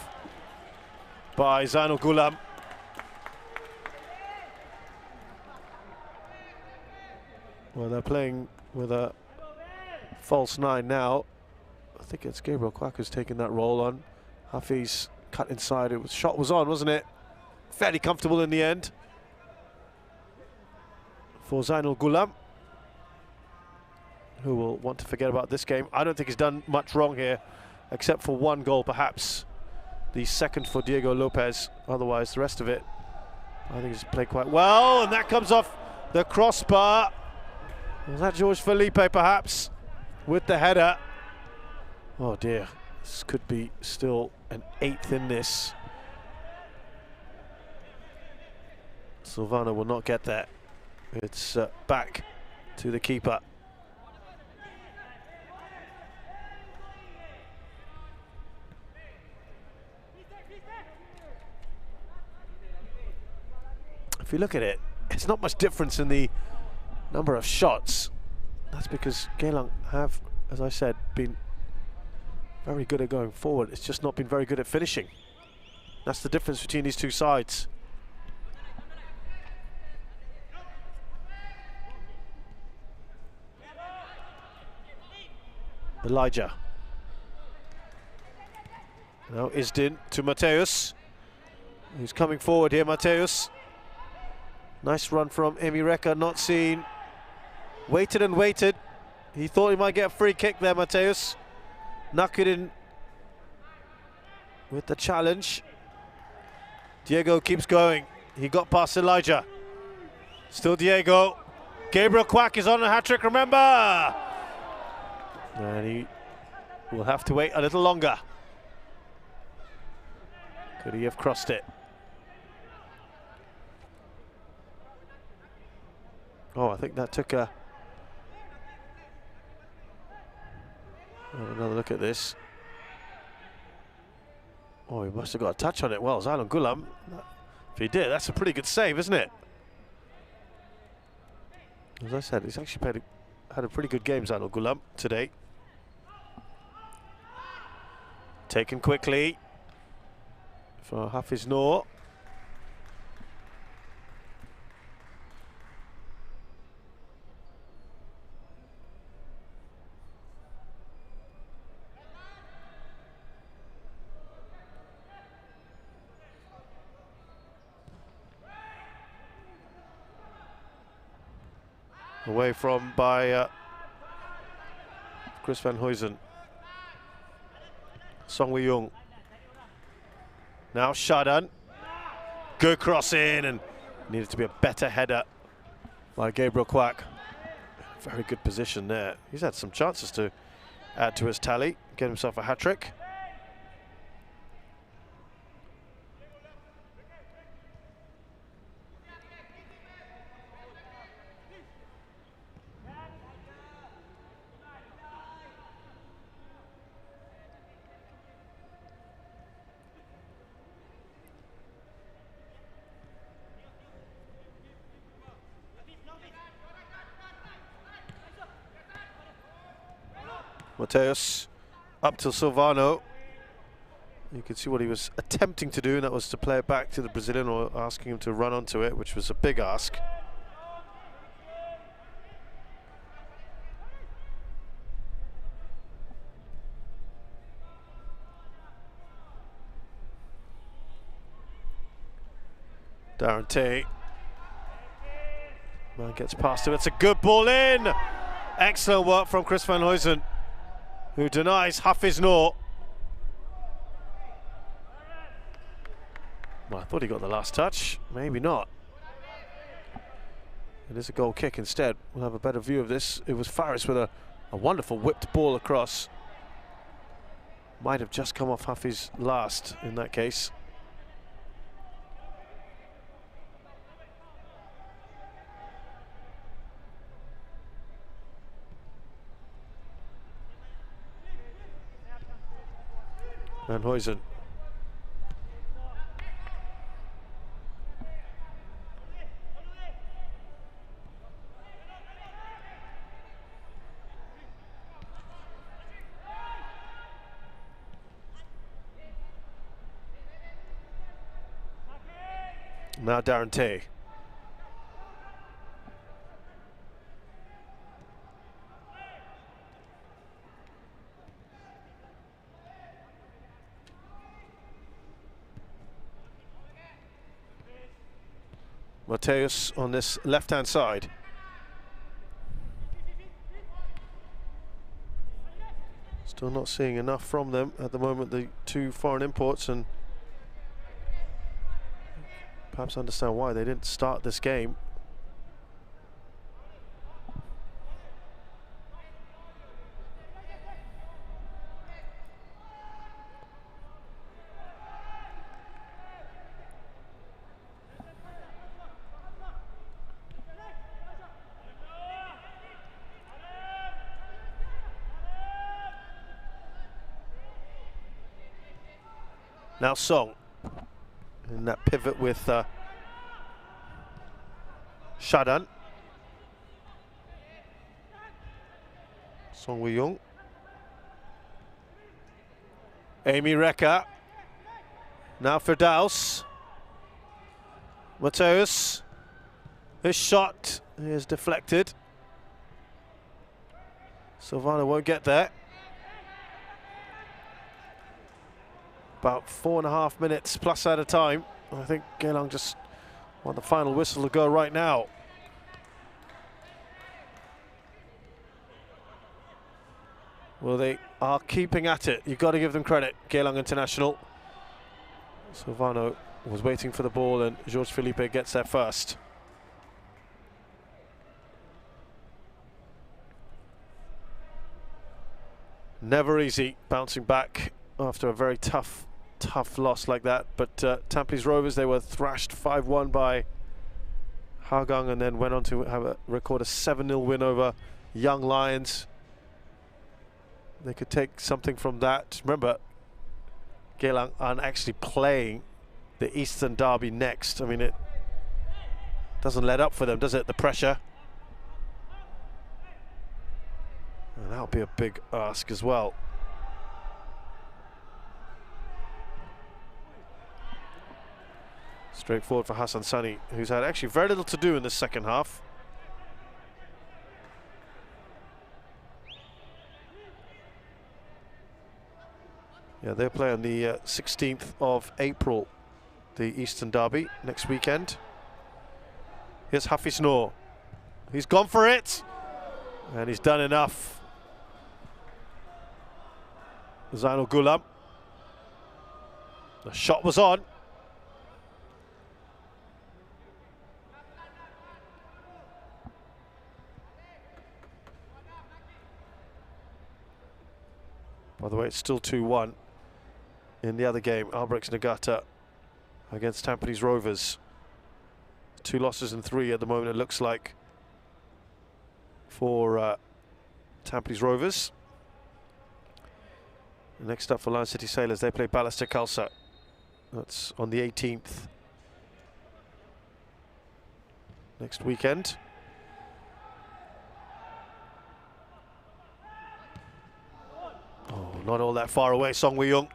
by Zainul Ghulam. Well, they're playing with a false 9 now. I think it's Gabriel Quack who's taking that role on. Hafiz cut inside. Shot was on, wasn't it? Fairly comfortable in the end for Zainul Ghulam, who will want to forget about this game. I don't think he's done much wrong here, except for one goal, perhaps the second for Diego Lopez. Otherwise, the rest of it, I think he's played quite well, and that comes off the crossbar. Was that George Felipe, perhaps, with the header? Oh dear, this could be still an 8th in this. Silvano will not get there. It's back to the keeper. If you look at it, it's not much difference in the number of shots. That's because Geylang have, as I said, been very good at going forward. It's just not been very good at finishing. That's the difference between these two sides. Elijah. Now Isdin to Mateus. Who's coming forward here, Mateus. Nice run from Emi Reka, not seen. Waited and waited. He thought he might get a free kick there, Mateus. Nakirin with the challenge. Diego keeps going. He got past Elijah. Still Diego. Gabriel Quack is on a hat-trick, remember! And he will have to wait a little longer. Could he have crossed it? Oh, I think that took a... another look at this. Oh, he must have got a touch on it. Well, Zainul Ghulam, if he did, that's a pretty good save, isn't it? As I said, he's actually had a pretty good game, Zainul Ghulam, today. Taken quickly for Hafiz Noor. Away from by Chris Van Huysen. Song Wei-Young. Now Shadan. Good cross in, and needed to be a better header by Gabriel Quack. Very good position there. He's had some chances to add to his tally, get himself a hat-trick. Mateus up to Silvano. You can see what he was attempting to do, and that was to play it back to the Brazilian, or asking him to run onto it, which was a big ask. Darren Tay. Man gets past him. It's a good ball in. Excellent work from Chris Van Huysen, who denies Hafiz Noor. Well, I thought he got the last touch. Maybe not. It is a goal kick instead. We'll have a better view of this. It was Faris with a wonderful whipped ball across. Might have just come off Hafiz last in that case. Van Huysen. Now Darren Tay. Mateus on this left-hand side. Still not seeing enough from them at the moment, the two foreign imports, and perhaps understand why they didn't start this game. Now Song in that pivot with Shadan. Song Wei-Young. Amy Reka. Now Firdaus. Mateus. His shot is deflected. Silvano won't get there. About 4.5 minutes plus out of time. I think Geylang just want the final whistle to go right now. Well, they are keeping at it. You've got to give them credit, Geylang International. Silvano was waiting for the ball, and Jorge Felipe gets there first. Never easy bouncing back after a very tough loss like that, but Tampines Rovers, they were thrashed 5-1 by Hougang, and then went on to record a 7-0 win over Young Lions. They could take something from that. Remember, Geylang aren't actually playing the Eastern Derby next. I mean, it doesn't let up for them, does it? The pressure. And that'll be a big ask as well. Straightforward for Hassan Sani, who's had actually very little to do in the second half. Yeah, they'll play on the 16th of April, the Eastern Derby, next weekend. Here's Hafiz Noor. He's gone for it, and he's done enough Zainul Gulam. The shot was on. By the way, it's still 2-1 in the other game. Albrecht Nagata against Tampines Rovers. 2 losses and 3 at the moment, it looks like, for Tampines Rovers. Next up for Lion City Sailors, they play Balestier Khalsa. That's on the 18th. Next weekend. Oh, not all that far away, Song Woo Young.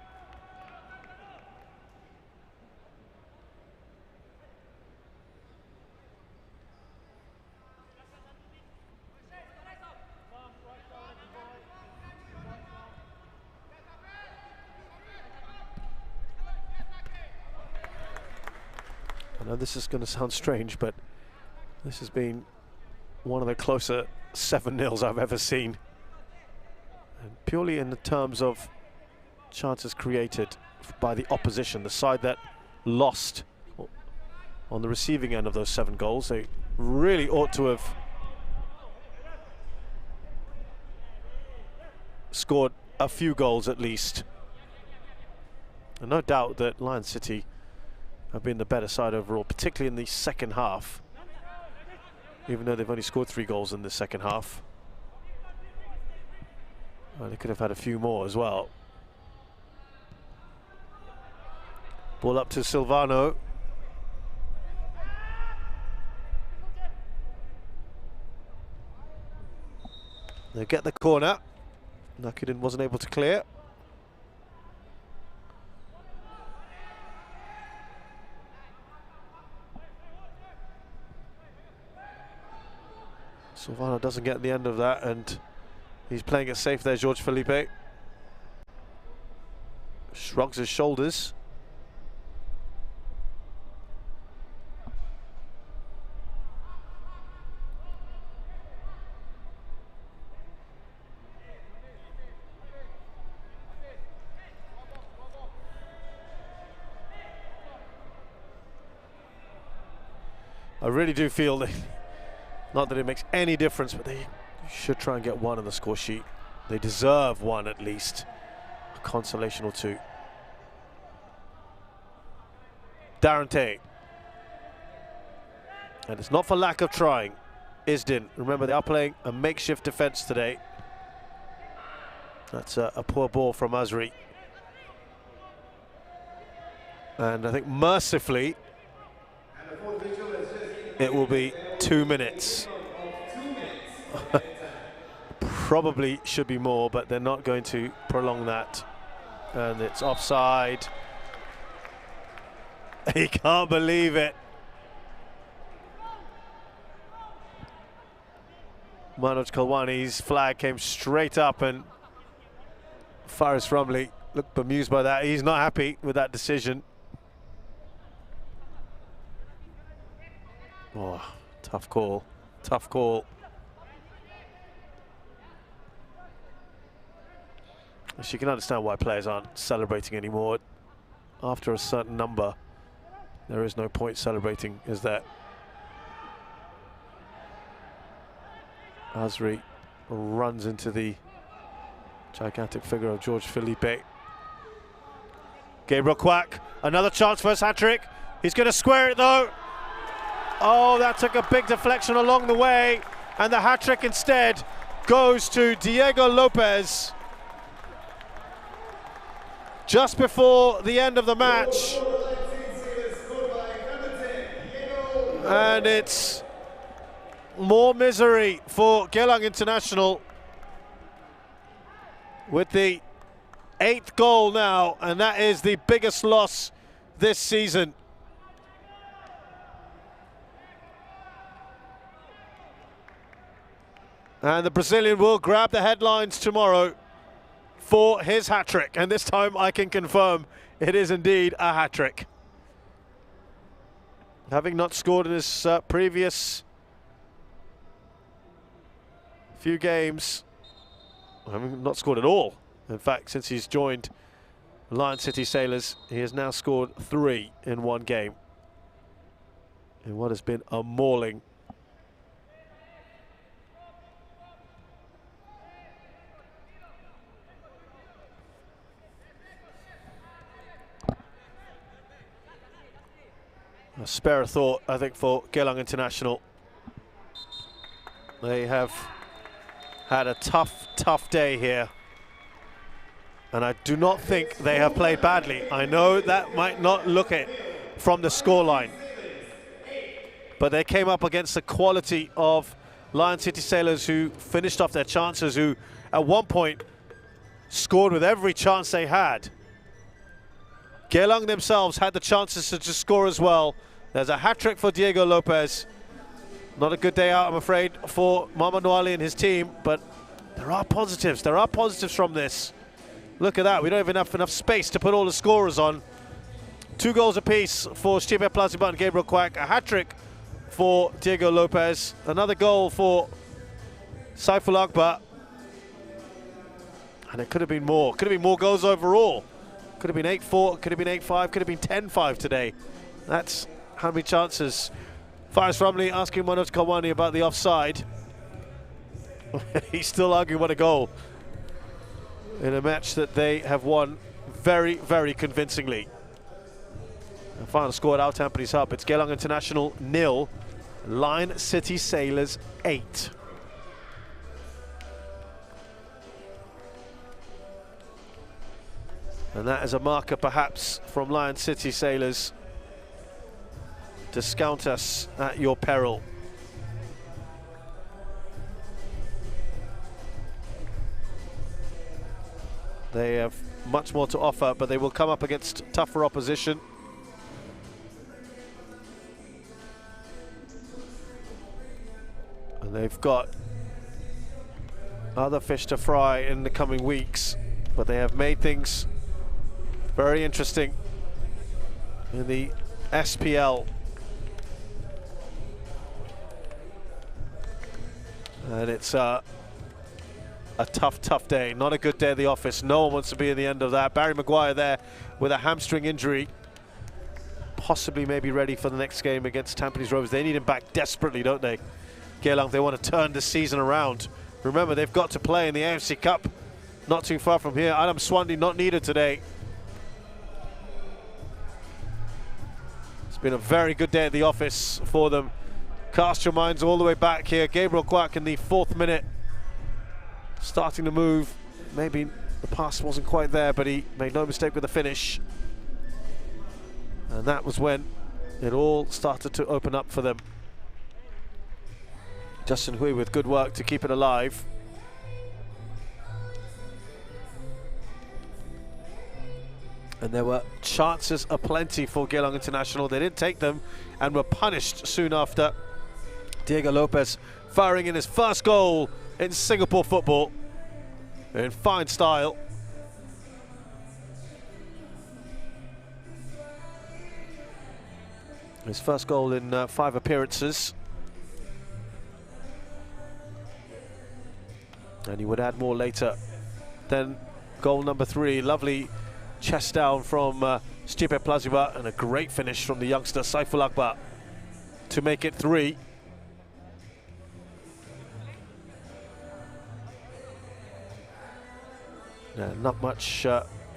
I know this is going to sound strange, but this has been one of the closer 7-0s I've ever seen. And purely in the terms of chances created by the opposition, the side that lost on the receiving end of those 7 goals, they really ought to have scored a few goals at least. And no doubt that Lion City have been the better side overall, particularly in the second half, even though they've only scored 3 goals in the second half. Well, they could have had a few more as well. Ball up to Silvano. They get the corner. Nakudin wasn't able to clear. Silvano doesn't get the end of that, and he's playing it safe there, George Felipe. Shrugs his shoulders. I really do feel that, not that it makes any difference, but they should try and get 1 on the score sheet. They deserve 1 at least, a consolation or 2. Darante. And it's not for lack of trying. Isdin, remember they are playing a makeshift defence today. That's a poor ball from Azri. And I think mercifully it will be 2 minutes. Probably should be more, but they're not going to prolong that. And it's offside. He can't believe it. Manoj Kalwani's flag came straight up, and Faris Rumley looked bemused by that. He's not happy with that decision. Oh, tough call, tough call. She can understand why players aren't celebrating anymore. After a certain number, there is no point celebrating, is there? Azri runs into the gigantic figure of George Felipe. Gabriel Quack, another chance for his hat-trick. He's going to square it though. Oh, that took a big deflection along the way, and the hat-trick instead goes to Diego Lopez. Just before the end of the match. And it's more misery for Geylang International with the 8th goal now, and that is the biggest loss this season. And the Brazilian will grab the headlines tomorrow for his hat-trick, and this time I can confirm it is indeed a hat-trick. Having not scored in his previous few games, having not scored at all In fact, since he's joined Lion City Sailors, he has now scored 3 in one game in what has been a mauling. A spare thought, I think, for Geylang International. They have had a tough day here. And I do not think they have played badly. I know that might not look it from the scoreline, but they came up against the quality of Lion City Sailors, who finished off their chances, who at one point scored with every chance they had. Geylang themselves had the chances to just score as well. There's a hat-trick for Diego Lopez. Not a good day out, I'm afraid, for Mohamed Noali and his team, but there are positives. There are positives from this. Look at that, we don't even have enough space to put all the scorers on. 2 goals apiece for Stipe Plazibat and Gabriel Quack. A hat-trick for Diego Lopez. Another goal for Saiful Akbar. And it could have been more. Could have been more goals overall. Could have been 8-4, could have been 8-5, could have been 10-5 today. That's how many chances. Faris Ramli asking Manoj Kawani about the offside. He's still arguing what a goal in a match that they have won very, very convincingly. The final score at our Tampines Hub, it's Geylang International 0, Lion City Sailors 8. And that is a marker perhaps from Lion City Sailors. Discount us at your peril. They have much more to offer, but they will come up against tougher opposition. And they've got other fish to fry in the coming weeks, but they have made things very interesting in the SPL. And it's a tough day. Not a good day at the office. No one wants to be in the end of that. Barry Maguire there with a hamstring injury. Possibly maybe ready for the next game against Tampines Rovers. They need him back desperately, don't they? Geylang, they want to turn this season around. Remember, they've got to play in the AFC Cup. Not too far from here. Adam Swandi not needed today. It's been a very good day at the office for them. Cast your minds all the way back here. Gabriel Quack in the 4th minute, starting to move. Maybe the pass wasn't quite there, but he made no mistake with the finish. And that was when it all started to open up for them. Justin Hui with good work to keep it alive. And there were chances aplenty for Geylang International. They didn't take them and were punished soon after. Diego Lopez firing in his first goal in Singapore football in fine style. His first goal in 5 appearances. And he would add more later. Then goal number 3, lovely chest down from Stipe Plazibat, and a great finish from the youngster Saiful Akbar to make it 3. Not much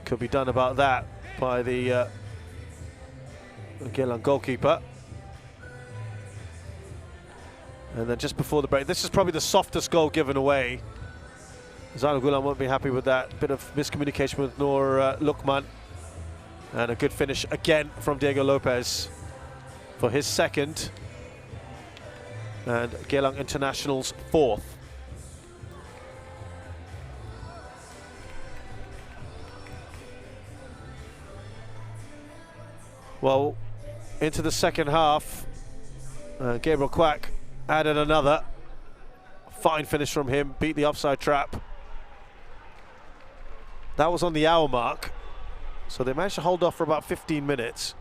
could be done about that by the Geylang goalkeeper. And then just before the break, this is probably the softest goal given away. Zainul Gulam won't be happy with that. Bit of miscommunication with Noor Lukman. And a good finish again from Diego Lopez for his 2nd. And Geylang International's 4th. Well, into the 2nd half, Gabriel Quack added another. Fine finish from him, beat the offside trap. That was on the hour mark, so they managed to hold off for about 15 minutes.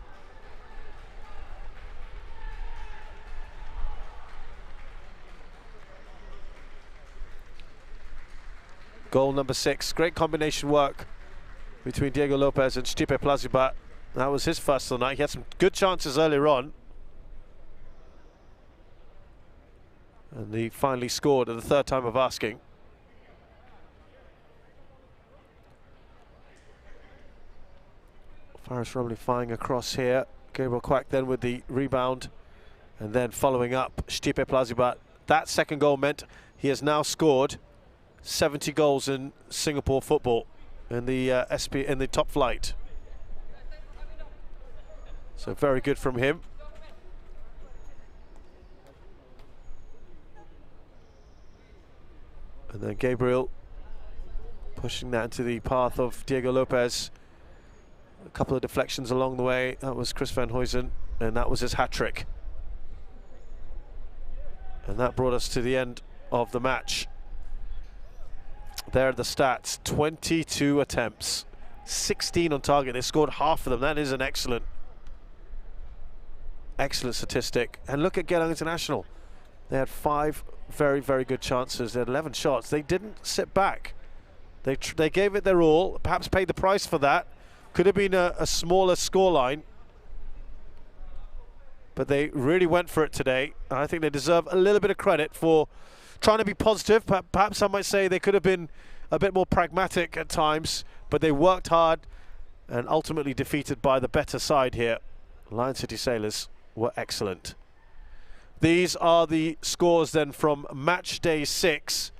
Goal number 6. Great combination work between Diego Lopez and Stipe Plazibat. That was his first of the night. He had some good chances earlier on. And he finally scored at the third time of asking. Faris Romley firing across here. Gabriel Quack then with the rebound. And then following up, Stipe Plazibat. That second goal meant he has now scored 70 goals in Singapore football in the in the top flight. So very good from him. And then Gabriel pushing that into the path of Diego Lopez. A couple of deflections along the way. That was Chris Van Huysen, and that was his hat-trick. And that brought us to the end of the match. There are the stats. 22 attempts, 16 on target. They scored half of them. That is an excellent statistic. And look at Geylang International. They had 5 very, very good chances. They had 11 shots. They didn't sit back. They gave it their all, perhaps paid the price for that. Could have been a smaller scoreline, but they really went for it today. And I think they deserve a little bit of credit for trying to be positive. Perhaps I might say they could have been a bit more pragmatic at times, but they worked hard and ultimately defeated by the better side here. Lion City Sailors were excellent. These are the scores then from match day 6.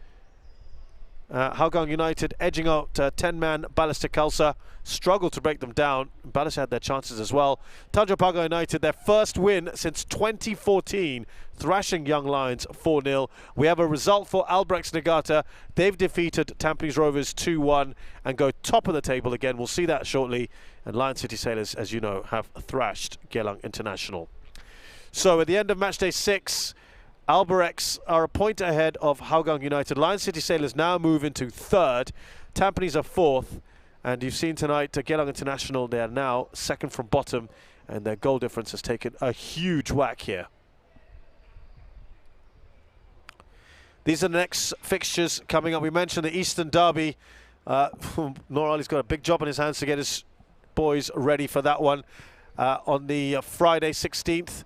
Hougang United edging out 10-man Balestier Khalsa, struggled to break them down. Balestier had their chances as well. Tanjung Pagar United, their first win since 2014, thrashing Young Lions 4-0. We have a result for Albrechts Niigata. They've defeated Tampines Rovers 2-1 and go top of the table again. We'll see that shortly. And Lion City Sailors, as you know, have thrashed Geylang International. So at the end of match day 6, Albirex are a point ahead of Hougang United. Lion City Sailors now move into 3rd. Tampines are 4th. And you've seen tonight, Geylang International, they are now 2nd from bottom. And their goal difference has taken a huge whack here. These are the next fixtures coming up. We mentioned the Eastern Derby. Noor Ali's got a big job on his hands to get his boys ready for that one. On the Friday 16th.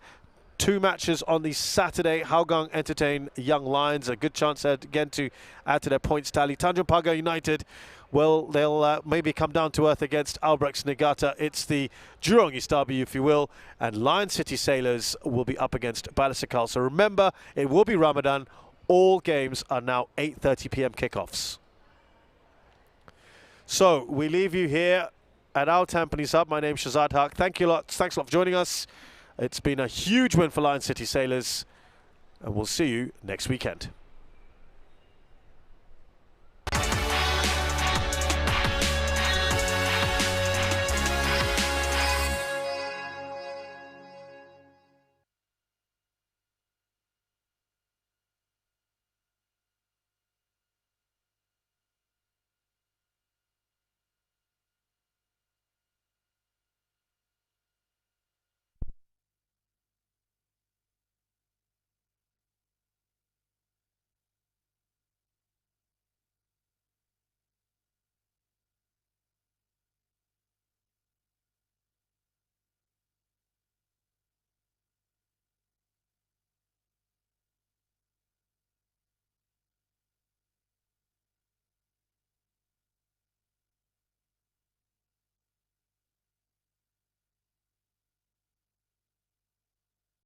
2 matches on the Saturday. Hougang entertain Young Lions. A good chance again to add to their points tally. Tanjung Pagar United, well, they'll maybe come down to earth against Albrechts Niigata. It's the Jurong East Derby, if you will. And Lion City Sailors will be up against Balestier Khalsa. So remember, it will be Ramadan. All games are now 8:30 p.m. kickoffs. So we leave you here at our Tampines Hub. My name's Shazad Haq. Thanks a lot for joining us. It's been a huge win for Lion City Sailors, and we'll see you next weekend.